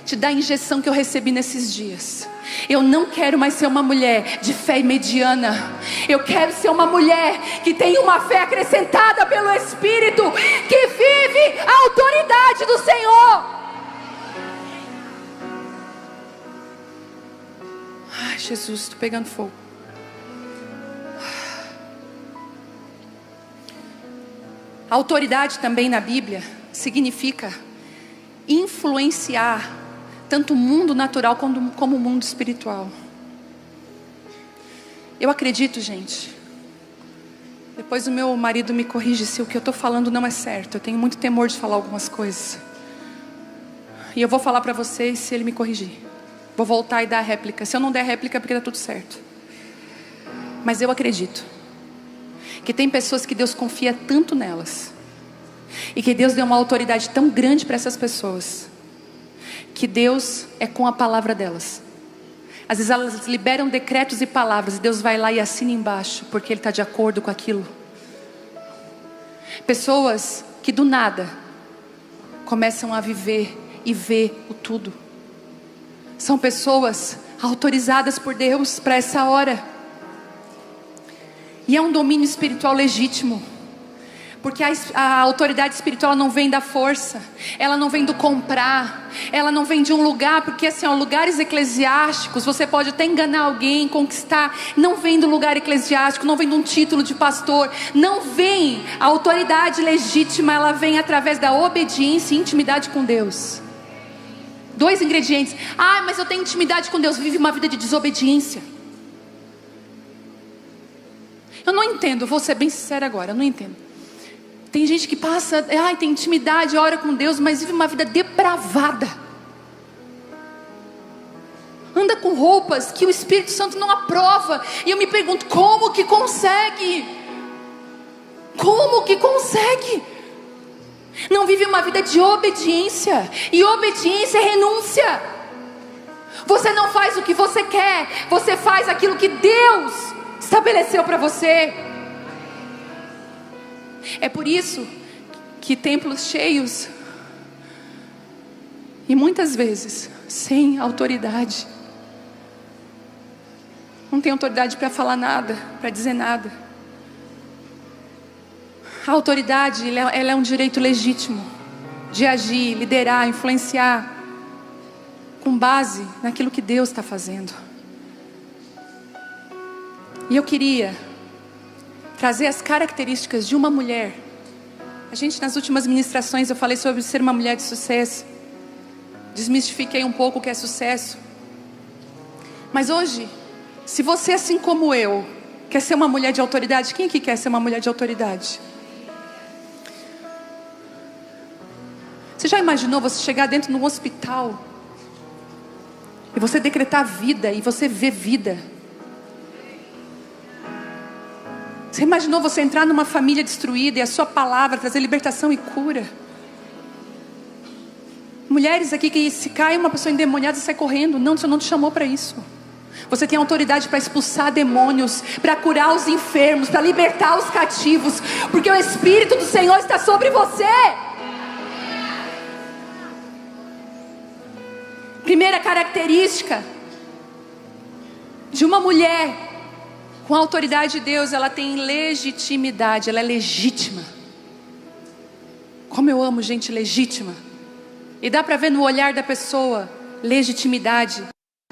te dar a injeção que eu recebi nesses dias. Eu não quero mais ser uma mulher de fé mediana. Eu quero ser uma mulher que tem uma fé acrescentada pelo Espírito, que vive a autoridade do Senhor. Ai, Jesus, estou pegando fogo. A autoridade também na Bíblia significa influenciar tanto o mundo natural como o mundo espiritual. Eu acredito, gente, depois o meu marido me corrige se o que eu estou falando não é certo. Eu tenho muito temor de falar algumas coisas, e eu vou falar para vocês se ele me corrigir. Vou voltar e dar a réplica. Se eu não der a réplica é porque está tudo certo. Mas eu acredito que tem pessoas que Deus confia tanto nelas, e que Deus deu uma autoridade tão grande para essas pessoas, que Deus é com a palavra delas. Às vezes elas liberam decretos e palavras, e Deus vai lá e assina embaixo, porque Ele está de acordo com aquilo. Pessoas que do nada começam a viver e ver o tudo. São pessoas autorizadas por Deus para essa hora. E é um domínio espiritual legítimo, porque a autoridade espiritual não vem da força, ela não vem do comprar, ela não vem de um lugar, porque assim, lugares eclesiásticos, você pode até enganar alguém, conquistar, não vem do lugar eclesiástico, não vem de um título de pastor, não vem. A autoridade legítima, ela vem através da obediência e intimidade com Deus. 2 ingredientes. Mas eu tenho intimidade com Deus, vive uma vida de desobediência. Eu não entendo, vou ser bem sincera agora, eu não entendo. Tem gente que passa, tem intimidade, ora com Deus, mas vive uma vida depravada. Anda com roupas que o Espírito Santo não aprova. E eu me pergunto, como que consegue? Como que consegue? Não vive uma vida de obediência. E obediência é renúncia. Você não faz o que você quer, você faz aquilo que Deus estabeleceu para você. É por isso que templos cheios, e muitas vezes sem autoridade, não tem autoridade para falar nada, para dizer nada. A autoridade, ela é um direito legítimo de agir, liderar, influenciar, com base naquilo que Deus está fazendo. E eu queria trazer as características de uma mulher. A gente, nas últimas ministrações, eu falei sobre ser uma mulher de sucesso. Desmistifiquei um pouco o que é sucesso. Mas hoje, se você, assim como eu, quer ser uma mulher de autoridade, quem aqui quer ser uma mulher de autoridade? Você já imaginou você chegar dentro de um hospital e você decretar vida e você ver vida? Você imaginou você entrar numa família destruída e a sua palavra trazer libertação e cura? Mulheres aqui que se cai uma pessoa endemoniada e sai correndo. Não, o Senhor não te chamou para isso. Você tem autoridade para expulsar demônios, para curar os enfermos, para libertar os cativos, porque o Espírito do Senhor está sobre você. Primeira característica de uma mulher com a autoridade de Deus: ela tem legitimidade, ela é legítima. Como eu amo gente legítima. E dá para ver no olhar da pessoa, legitimidade.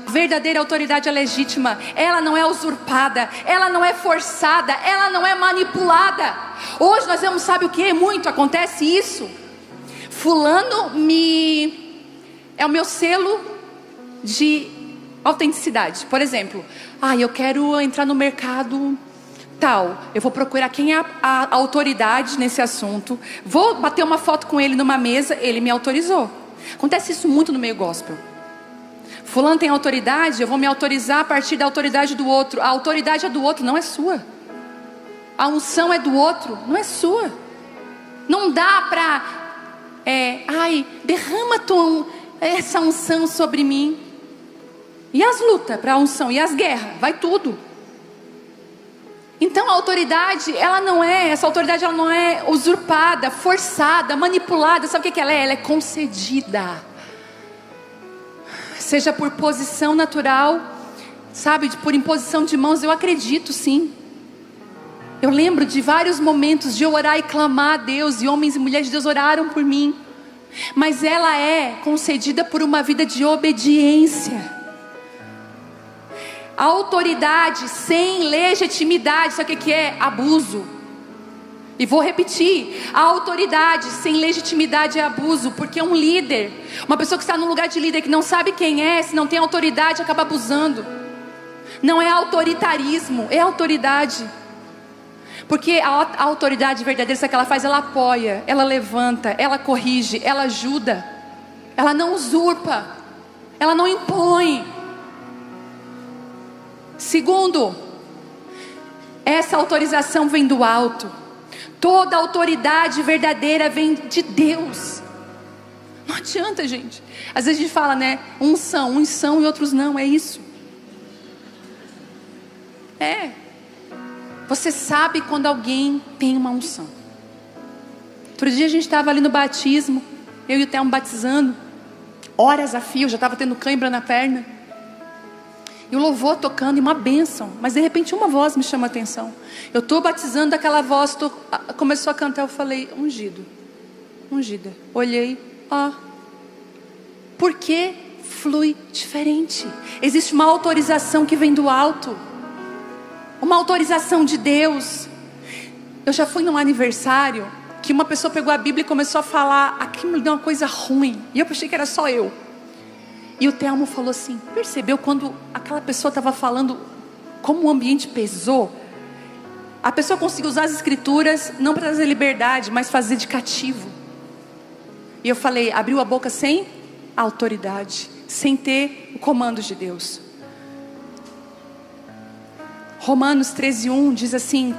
A verdadeira autoridade é legítima. Ela não é usurpada, ela não é forçada, ela não é manipulada. Hoje nós vemos, sabe o que? Muito acontece isso. Fulano é o meu selo de autenticidade. Por exemplo, eu quero entrar no mercado tal. Eu vou procurar quem é a autoridade nesse assunto. Vou bater uma foto com ele numa mesa. Ele me autorizou. Acontece isso muito no meio gospel. Fulano tem autoridade, eu vou me autorizar a partir da autoridade do outro. A autoridade é do outro, não é sua. A unção é do outro, não é sua. Não dá para derrama essa unção sobre mim. E as lutas para a unção, e as guerras, vai tudo. Então a autoridade, essa autoridade ela não é usurpada, forçada, manipulada. Sabe o que ela é? Ela é concedida. Seja por posição natural, sabe, por imposição de mãos, eu acredito sim. Eu lembro de vários momentos de eu orar e clamar a Deus, e homens e mulheres de Deus oraram por mim. Mas ela é concedida por uma vida de obediência. A autoridade sem legitimidade, sabe o que é? Abuso. E vou repetir, a autoridade sem legitimidade é abuso. Porque um líder, uma pessoa que está num lugar de líder, que não sabe quem é, se não tem autoridade, acaba abusando. Não é autoritarismo, é autoridade. Porque a autoridade verdadeira, sabe o que ela faz? Ela apoia, ela levanta, ela corrige, ela ajuda. Ela não usurpa, ela não impõe. Segundo, essa autorização vem do alto. Toda autoridade verdadeira vem de Deus. Não adianta, gente. Às vezes a gente fala, né? Uns são e outros não, é isso. Você sabe quando alguém tem uma unção. Outro dia a gente estava ali no batismo, eu e o Thelmo batizando, horas a fio, já estava tendo cãibra na perna. E o louvor tocando, e uma bênção. Mas de repente uma voz me chama a atenção. Eu estou batizando, aquela voz começou a cantar. Eu falei, ungida. Olhei, por que flui diferente? Existe uma autorização que vem do alto. Uma autorização de Deus. Eu já fui num aniversário que uma pessoa pegou a Bíblia e começou a falar. Aquilo me deu uma coisa ruim. E eu pensei que era só eu. E o Thelmo falou assim, percebeu quando aquela pessoa estava falando, como o ambiente pesou? A pessoa conseguiu usar as escrituras, não para trazer liberdade, mas fazer de cativo. E eu falei, abriu a boca sem autoridade, sem ter o comando de Deus. Romanos 13:1 diz assim,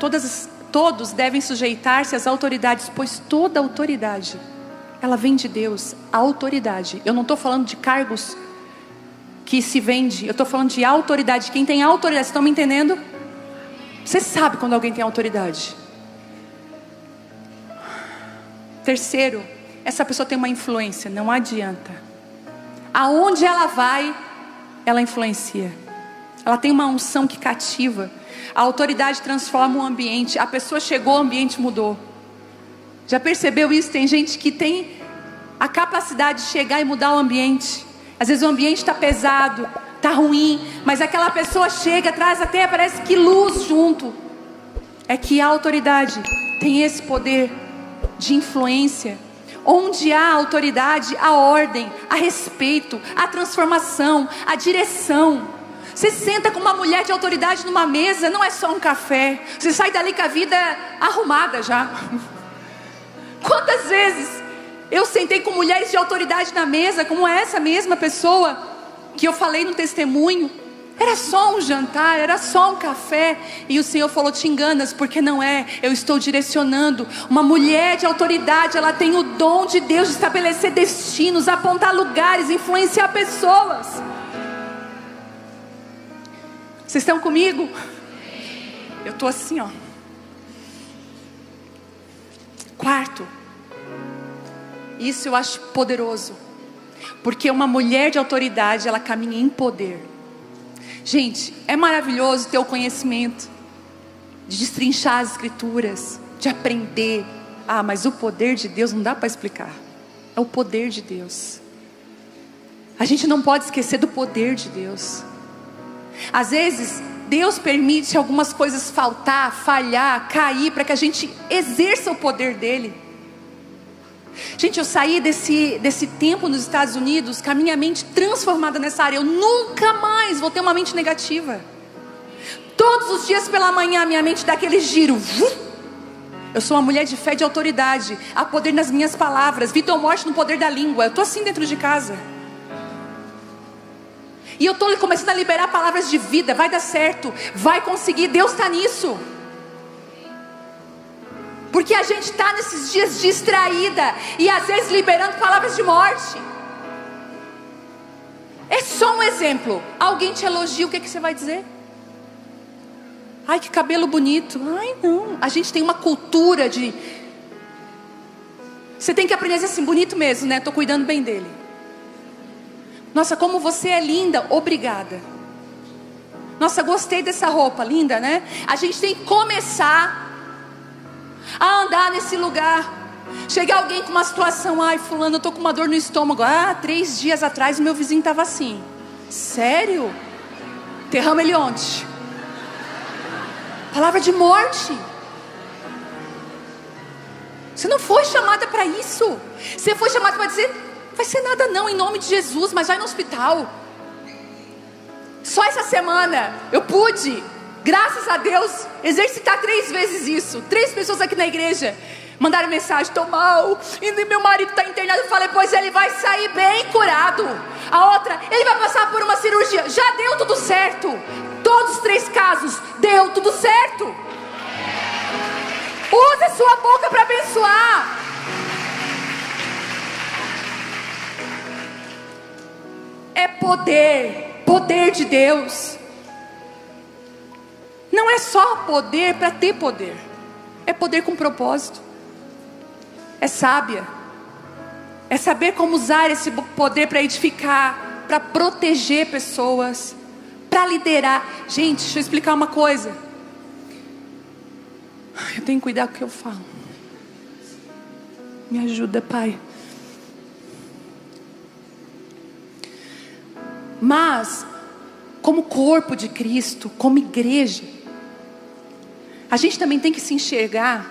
todos devem sujeitar-se às autoridades, pois toda autoridade, ela vem de Deus. A autoridade, eu não estou falando de cargos que se vende, eu estou falando de autoridade. Quem tem autoridade, vocês estão me entendendo? Você sabe quando alguém tem autoridade. Terceiro, essa pessoa tem uma influência, não adianta. Aonde ela vai, ela influencia. Ela tem uma unção que cativa. A autoridade transforma o ambiente. A pessoa chegou, o ambiente mudou. Já percebeu isso? Tem gente que tem a capacidade de chegar e mudar o ambiente. Às vezes o ambiente está pesado, está ruim, mas aquela pessoa chega, traz até, parece que luz junto. É que a autoridade tem esse poder de influência. Onde há autoridade, há ordem, há respeito, há transformação, há direção. Você senta com uma mulher de autoridade numa mesa, não é só um café. Você sai dali com a vida arrumada já. Quantas vezes eu sentei com mulheres de autoridade na mesa, como essa mesma pessoa que eu falei no testemunho. Era só um jantar, era só um café. E o Senhor falou: te enganas, porque não é. Eu estou direcionando. Uma mulher de autoridade, ela tem o dom de Deus de estabelecer destinos, apontar lugares, influenciar pessoas. Vocês estão comigo? Eu estou assim, ó. Quarto, isso eu acho poderoso, porque uma mulher de autoridade, ela caminha em poder. Gente, é maravilhoso ter o conhecimento de destrinchar as escrituras, de aprender. Mas o poder de Deus não dá para explicar. É o poder de Deus. A gente não pode esquecer do poder de Deus. Às vezes Deus permite algumas coisas faltar, falhar, cair, para que a gente exerça o poder dele. Gente, eu saí desse tempo nos Estados Unidos com a minha mente transformada nessa área. Eu nunca mais vou ter uma mente negativa. Todos os dias pela manhã a minha mente dá aquele giro. Eu sou uma mulher de fé, de autoridade. Há poder nas minhas palavras. Vida ou morte no poder da língua. Eu estou assim dentro de casa. E eu estou começando a liberar palavras de vida. Vai dar certo, vai conseguir. Deus está nisso. Porque a gente está nesses dias distraída e às vezes liberando palavras de morte. É só um exemplo. Alguém te elogia, o que você vai dizer? Ai, que cabelo bonito. Ai, não. A gente tem uma cultura de... Você tem que aprender a dizer assim: bonito mesmo, né? Estou cuidando bem dele. Nossa, como você é linda. Obrigada. Nossa, gostei dessa roupa, linda, né? A gente tem que começar a andar nesse lugar. Chega alguém com uma situação: ai, fulano, eu tô com uma dor no estômago. 3 dias atrás o meu vizinho estava assim. Sério? Derrama ele ontem. Palavra de morte. Você não foi chamada para isso. Você foi chamada para dizer: vai ser nada não, em nome de Jesus, mas vai no hospital. Só essa semana eu pude, graças a Deus, exercitar 3 vezes isso. 3 pessoas aqui na igreja mandaram mensagem: estou mal, e meu marido está internado. Eu falei: pois ele vai sair bem curado. A outra: ele vai passar por uma cirurgia. Já deu tudo certo. Todos os 3 casos, deu tudo certo. Use a sua boca para abençoar. É poder, poder de Deus. Não é só poder para ter poder. É poder com propósito. É sábia. É saber como usar esse poder para edificar, para proteger pessoas, para liderar. Gente, deixa eu explicar uma coisa. Eu tenho que cuidar com o que eu falo. Me ajuda, Pai. Mas, como corpo de Cristo, como igreja, a gente também tem que se enxergar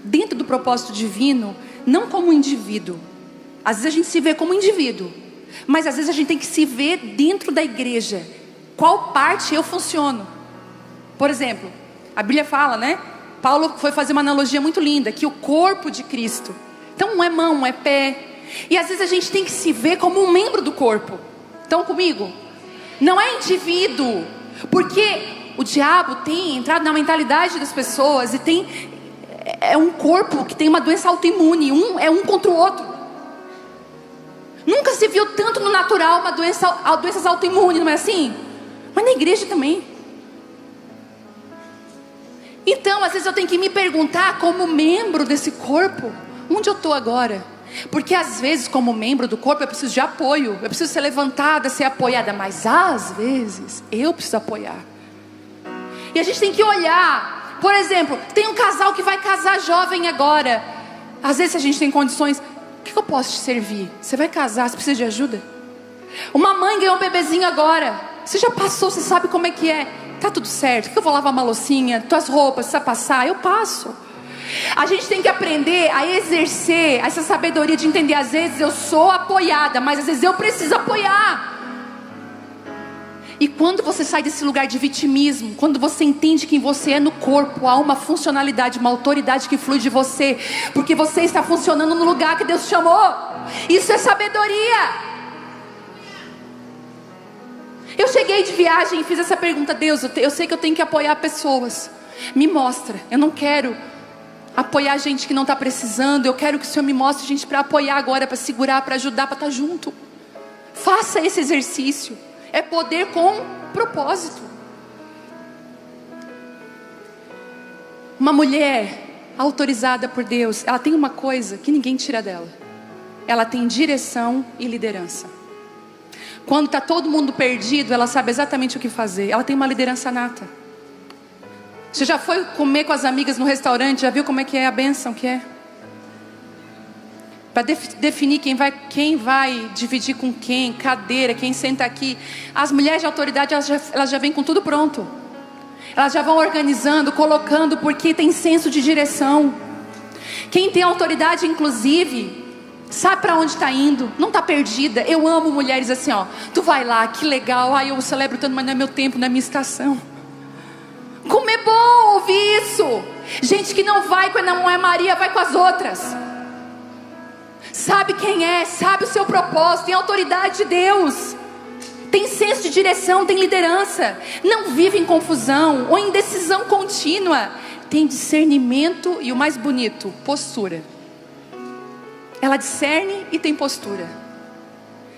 dentro do propósito divino, não como indivíduo. Às vezes a gente se vê como indivíduo, mas às vezes a gente tem que se ver dentro da igreja. Qual parte eu funciono? Por exemplo, a Bíblia fala, né? Paulo foi fazer uma analogia muito linda, que o corpo de Cristo, então não é mão, não é pé. E às vezes a gente tem que se ver como um membro do corpo. Estão comigo? Não é indivíduo, porque o diabo tem entrado na mentalidade das pessoas e é um corpo que tem uma doença autoimune, um contra o outro. Nunca se viu tanto no natural doenças autoimunes, não é assim? Mas na igreja também. Então, às vezes eu tenho que me perguntar, como membro desse corpo, Onde eu estou agora? Porque às vezes, como membro do corpo, eu preciso de apoio. Eu preciso ser levantada, ser apoiada. Mas às vezes, eu preciso apoiar. E a gente tem que olhar. Por exemplo, tem um casal que vai casar jovem agora. Às vezes, se a gente tem condições, o que eu posso te servir? Você vai casar, você precisa de ajuda? Uma mãe ganhou um bebezinho agora. Você já passou, você sabe como é que é. Tá tudo certo, que eu vou lavar uma loucinha, tuas roupas, precisa passar, eu passo. A gente tem que aprender a exercer essa sabedoria de entender. Às vezes eu sou apoiada, mas às vezes eu preciso apoiar. E quando você sai desse lugar de vitimismo, quando você entende que em você é no corpo, há uma funcionalidade, uma autoridade que flui de você, porque você está funcionando no lugar que Deus chamou. Isso é sabedoria. Eu cheguei de viagem e fiz essa pergunta: Deus, eu sei que eu tenho que apoiar pessoas. Me mostra. Eu não quero apoiar gente que não está precisando. Eu quero que o Senhor me mostre gente para apoiar agora, para segurar, para ajudar, para estar junto. Faça esse exercício. É poder com propósito. Uma mulher autorizada por Deus, ela tem uma coisa que ninguém tira dela. Ela tem direção e liderança. Quando está todo mundo perdido, ela sabe exatamente o que fazer. Ela tem uma liderança nata. Você já foi comer com as amigas no restaurante? Já viu como é que é a bênção que é? Para definir quem vai dividir com quem, cadeira, quem senta aqui. As mulheres de autoridade, elas já vêm com tudo pronto. Elas já vão organizando, colocando, porque tem senso de direção. Quem tem autoridade, inclusive, sabe para onde está indo, não está perdida. Eu amo mulheres assim, ó. Tu vai lá, que legal. Ai, eu celebro tanto, mas não é meu tempo, não é minha estação. Como é bom ouvir isso. Gente que não vai quando não é Maria, vai com as outras. Sabe quem é, sabe o seu propósito, tem autoridade de Deus, tem senso de direção, tem liderança. Não vive em confusão ou em decisão contínua. Tem discernimento e o mais bonito, postura. Ela discerne e tem postura.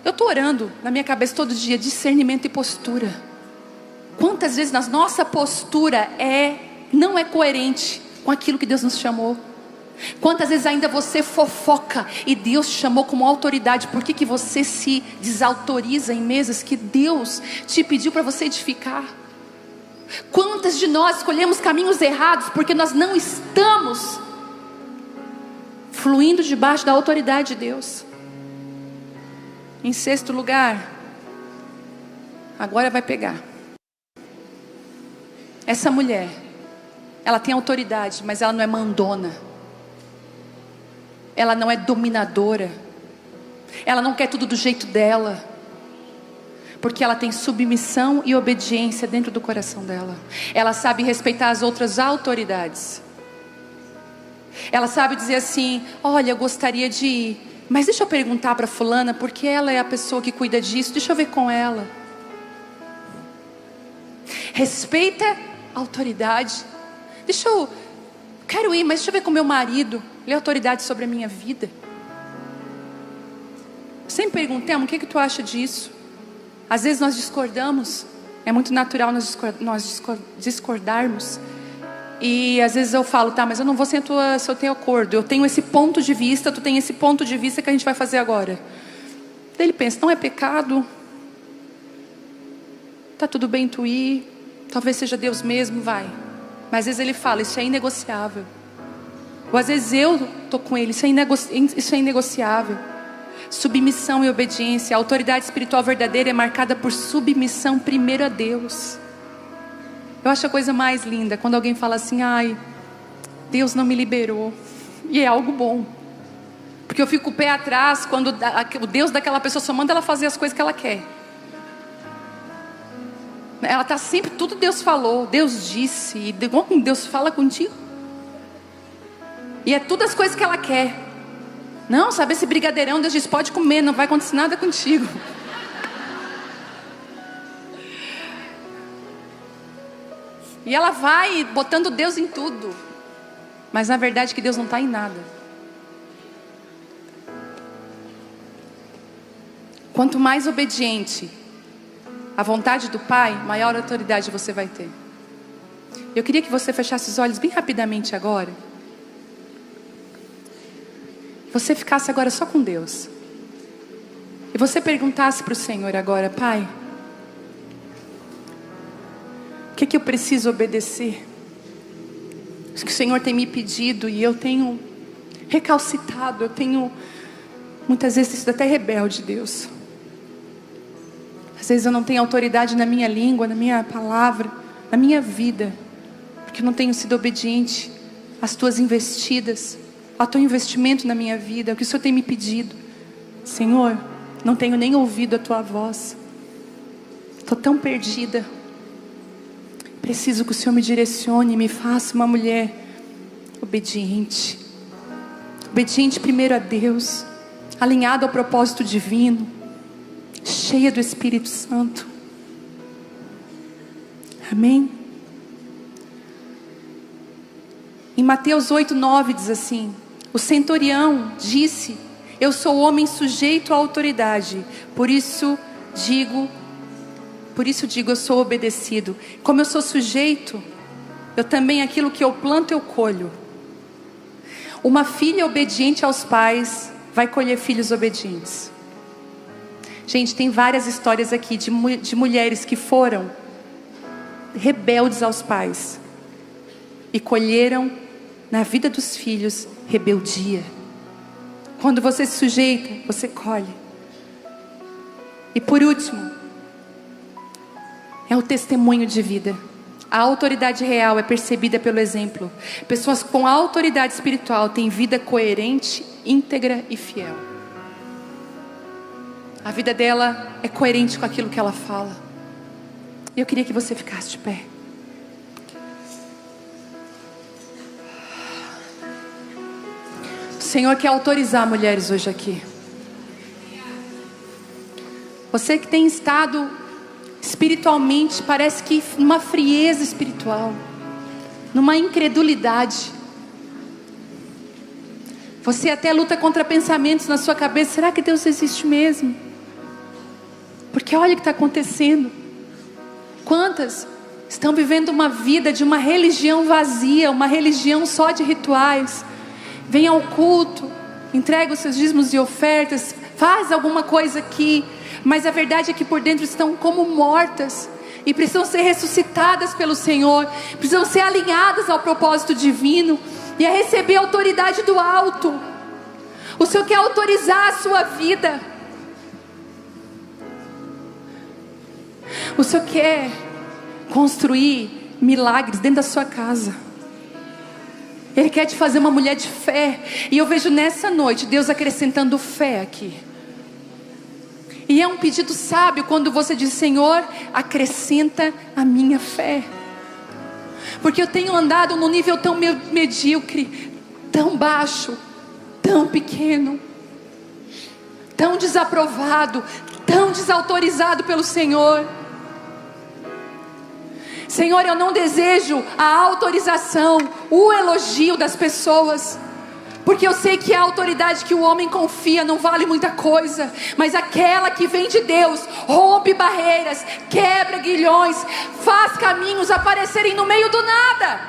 Eu estou orando na minha cabeça todo dia, discernimento e postura. Quantas vezes a nossa postura não é coerente com aquilo que Deus nos chamou? Quantas vezes ainda você fofoca e Deus te chamou como autoridade? Por que você se desautoriza em mesas que Deus te pediu para você edificar? Quantas de nós escolhemos caminhos errados porque nós não estamos fluindo debaixo da autoridade de Deus? Em sexto lugar, agora vai pegar. Essa mulher, ela tem autoridade, mas ela não é mandona. Ela não é dominadora. Ela não quer tudo do jeito dela. Porque ela tem submissão e obediência dentro do coração dela. Ela sabe respeitar as outras autoridades. Ela sabe dizer assim: olha, eu gostaria de ir, mas deixa eu perguntar para fulana, porque ela é a pessoa que cuida disso. Deixa eu ver com ela. Respeita a autoridade. Quero ir, mas deixa eu ver com meu marido. Ele é autoridade sobre a minha vida. Sempre perguntamos: o que tu acha disso? Às vezes nós discordamos. É muito natural nós discordarmos. E às vezes eu falo: tá, mas eu não vou se eu tenho acordo. Eu tenho esse ponto de vista, tu tem esse ponto de vista, que a gente vai fazer agora. Daí ele pensa: não é pecado. Tá tudo bem tu ir. Talvez seja Deus mesmo, vai. Mas às vezes ele fala: isso é inegociável. Ou às vezes eu estou com ele: isso é inegociável. Submissão e obediência. A autoridade espiritual verdadeira é marcada por submissão primeiro a Deus. Eu acho a coisa mais linda quando alguém fala assim: ai, Deus não me liberou. E é algo bom. Porque eu fico com o pé atrás quando o Deus daquela pessoa só manda ela fazer as coisas que ela quer. Ela está sempre, tudo Deus falou, Deus disse. E Deus fala contigo. E é tudo as coisas que ela quer. Não, sabe, esse brigadeirão, Deus diz: pode comer, não vai acontecer nada contigo. E ela vai botando Deus em tudo. Mas na verdade que Deus não está em nada. Quanto mais obediente à vontade do Pai, maior autoridade você vai ter. Eu queria que você fechasse os olhos bem rapidamente agora. você ficasse agora só com Deus. E você perguntasse para o Senhor agora: Pai, o que é que eu preciso obedecer? O que o Senhor tem me pedido e eu tenho recalcitado, eu tenho muitas vezes sido até rebelde, Deus. Às vezes eu não tenho autoridade na minha língua, na minha palavra, na minha vida, porque eu não tenho sido obediente às tuas investidas, ao teu investimento na minha vida, ao que o Senhor tem me pedido. Senhor, não tenho nem ouvido a tua voz, estou tão perdida. Preciso que o Senhor me direcione e me faça uma mulher obediente. Obediente primeiro a Deus, alinhada ao propósito divino, cheia do Espírito Santo. Amém? Em Mateus 8:9 diz assim: o centurião disse: eu sou homem sujeito à autoridade, por isso digo, eu sou obedecido. Como eu sou sujeito, eu também aquilo que eu planto eu colho. Uma filha obediente aos pais vai colher filhos obedientes. Gente, tem várias histórias aqui de mulheres que foram rebeldes aos pais e colheram na vida dos filhos rebeldia. Quando você se sujeita, você colhe. E por último, é o testemunho de vida. A autoridade real é percebida pelo exemplo. Pessoas com autoridade espiritual têm vida coerente, íntegra e fiel. A vida dela é coerente com aquilo que ela fala. Eu queria que você ficasse de pé. O Senhor quer autorizar mulheres hoje aqui. Você que tem estado espiritualmente, parece que numa frieza espiritual, numa incredulidade. Você até luta contra pensamentos na sua cabeça: será que Deus existe mesmo? Porque olha o que está acontecendo. Quantas estão vivendo uma vida de uma religião vazia, uma religião só de rituais? Vem ao culto, entrega os seus dízimos e ofertas, faz alguma coisa aqui, mas a verdade é que por dentro estão como mortas e precisam ser ressuscitadas pelo Senhor, precisam ser alinhadas ao propósito divino e a receber a autoridade do alto. O Senhor quer autorizar a sua vida. O Senhor quer construir milagres dentro da sua casa. Ele quer te fazer uma mulher de fé. E eu vejo nessa noite Deus acrescentando fé aqui. E é um pedido sábio quando você diz: Senhor, acrescenta a minha fé. Porque eu tenho andado num nível tão medíocre, tão baixo, tão pequeno, tão desaprovado, tão desautorizado pelo Senhor. Senhor, eu não desejo a autorização, o elogio das pessoas, porque eu sei que a autoridade que o homem confia não vale muita coisa, mas aquela que vem de Deus rompe barreiras, quebra grilhões, faz caminhos aparecerem no meio do nada.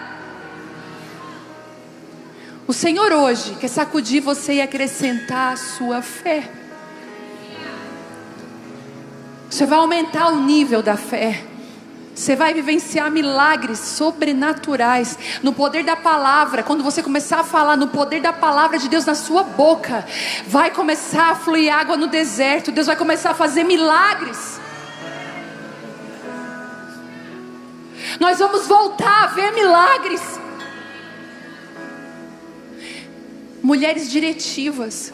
O Senhor hoje quer sacudir você e acrescentar a sua fé. Você vai aumentar o nível da fé. Você vai vivenciar milagres sobrenaturais no poder da palavra. Quando você começar a falar no poder da palavra de Deus na sua boca, vai começar a fluir água no deserto. Deus vai começar a fazer milagres. Nós vamos voltar a ver milagres. Mulheres diretivas.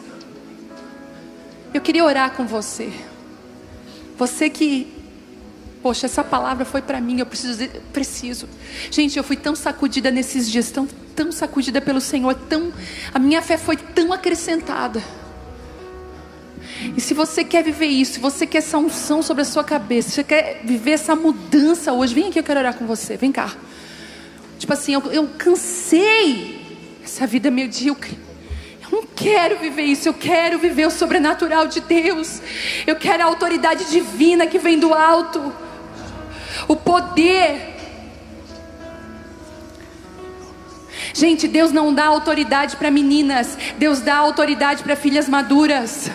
Eu queria orar com você. Você que... Poxa, essa palavra foi para mim, eu preciso. Gente, eu fui tão sacudida nesses dias, tão sacudida pelo Senhor, a minha fé foi tão acrescentada. E se você quer viver isso, se você quer essa unção sobre a sua cabeça, se você quer viver essa mudança hoje, vem aqui, eu quero orar com você, vem cá. Tipo assim, eu cansei essa vida medíocre. Eu não quero viver isso, eu quero viver o sobrenatural de Deus. Eu quero a autoridade divina que vem do alto. O poder. Gente, Deus não dá autoridade para meninas, Deus dá autoridade para filhas maduras.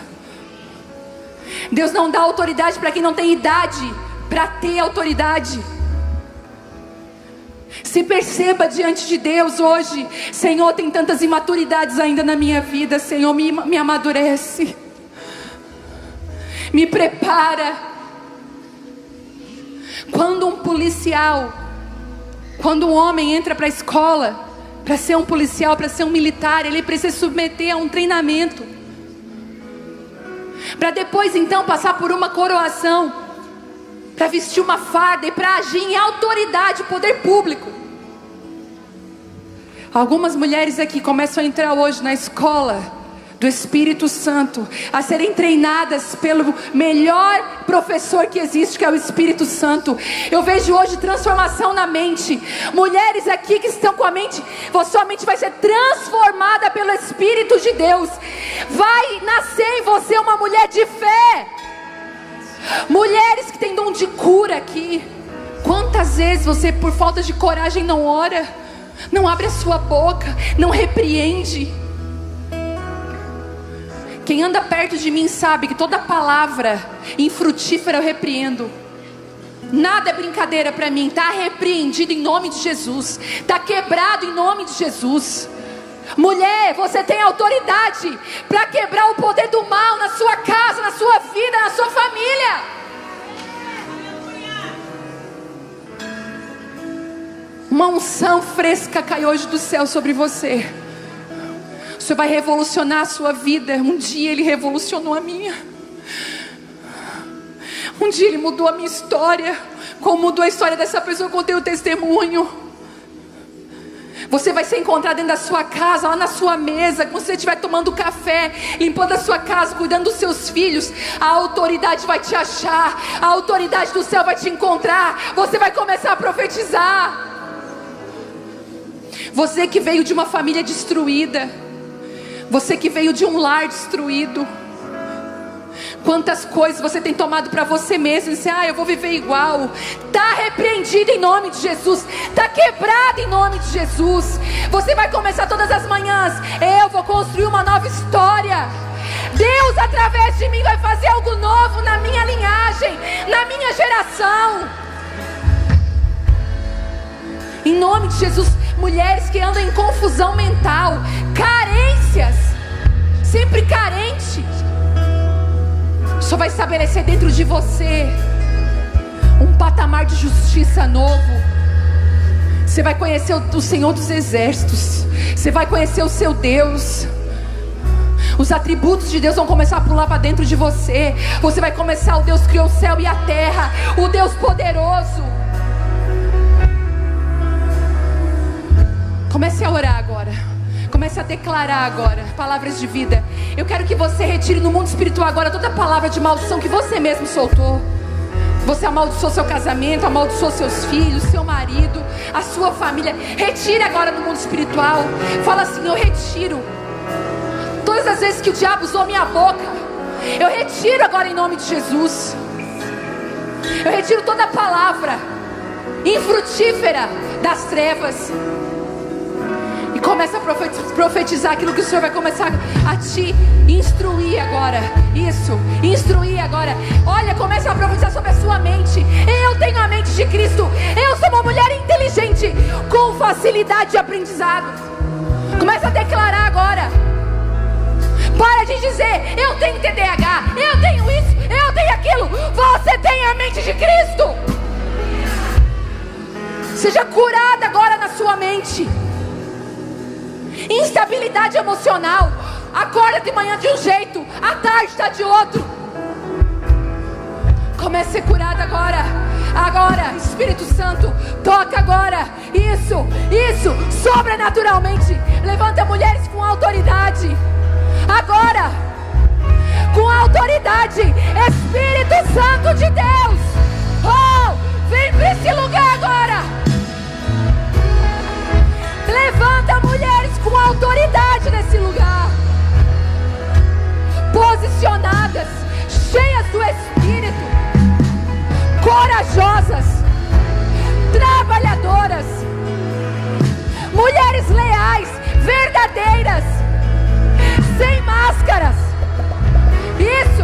Deus não dá autoridade para quem não tem idade para ter autoridade. Se perceba diante de Deus hoje: Senhor, tem tantas imaturidades ainda na minha vida. Senhor, me amadurece, me prepara. Quando um policial, quando um homem entra para a escola para ser um policial, para ser um militar, ele precisa se submeter a um treinamento, para depois então passar por uma coroação, para vestir uma farda e para agir em autoridade, poder público. Algumas mulheres aqui começam a entrar hoje na escola do Espírito Santo, a serem treinadas pelo melhor professor que existe, que é o Espírito Santo. Eu vejo hoje transformação na mente. Mulheres aqui que estão com a mente, sua mente vai ser transformada pelo Espírito de Deus. Vai nascer em você uma mulher de fé. Mulheres que têm dom de cura aqui. Quantas vezes você, por falta de coragem, não ora, não abre a sua boca, não repreende? Quem anda perto de mim sabe que toda palavra infrutífera eu repreendo. Nada é brincadeira para mim. Está repreendido em nome de Jesus. Está quebrado em nome de Jesus. Mulher, você tem autoridade para quebrar o poder do mal na sua casa, na sua vida, na sua família. Uma unção fresca cai hoje do céu sobre você. O Senhor vai revolucionar a sua vida. Um dia Ele revolucionou a minha. Um dia Ele mudou a minha história. Como mudou a história dessa pessoa, eu contei o testemunho. Você vai ser encontrado dentro da sua casa, lá na sua mesa, quando você estiver tomando café, limpando a sua casa, cuidando dos seus filhos. A autoridade vai te achar. A autoridade do céu vai te encontrar. Você vai começar a profetizar. Você que veio de uma família destruída, você que veio de um lar destruído, quantas coisas você tem tomado para você mesmo, e dizer, eu vou viver igual. Está repreendido em nome de Jesus, está quebrado em nome de Jesus. Você vai começar todas as manhãs: eu vou construir uma nova história. Deus através de mim vai fazer algo novo na minha linhagem, na minha geração. Em nome de Jesus. Mulheres que andam em confusão mental, carências, sempre carente, só vai estabelecer dentro de você um patamar de justiça novo. Você vai conhecer o Senhor dos Exércitos, você vai conhecer o seu Deus. Os atributos de Deus vão começar a pular para dentro de você. Você vai começar: o Deus que criou o céu e a terra, o Deus poderoso. Comece a orar agora. Comece a declarar agora palavras de vida. Eu quero que você retire no mundo espiritual agora toda palavra de maldição que você mesmo soltou. Você amaldiçoou seu casamento, amaldiçoou seus filhos, seu marido, a sua família. Retire agora no mundo espiritual. Fala assim: eu retiro todas as vezes que o diabo usou minha boca. Eu retiro agora em nome de Jesus. Eu retiro toda palavra infrutífera das trevas. E começa a profetizar aquilo que o Senhor vai começar a te instruir agora. Isso, instruir agora. Olha, começa a profetizar sobre a sua mente. Eu tenho a mente de Cristo. Eu sou uma mulher inteligente, com facilidade de aprendizado. Começa a declarar agora. Para de dizer: eu tenho TDAH, eu tenho isso, eu tenho aquilo. Você tem a mente de Cristo. Seja curada agora na sua mente. Instabilidade emocional. Acorda de manhã de um jeito, à tarde está de outro. Comece a ser curada agora. Agora, Espírito Santo, toca agora. Isso, sobrenaturalmente. Levanta mulheres com autoridade. Agora, com autoridade. Espírito Santo de Deus, vem para esse lugar agora. Levanta mulheres com autoridade nesse lugar, posicionadas, cheias do Espírito, corajosas, trabalhadoras, mulheres leais, verdadeiras, sem máscaras. Isso.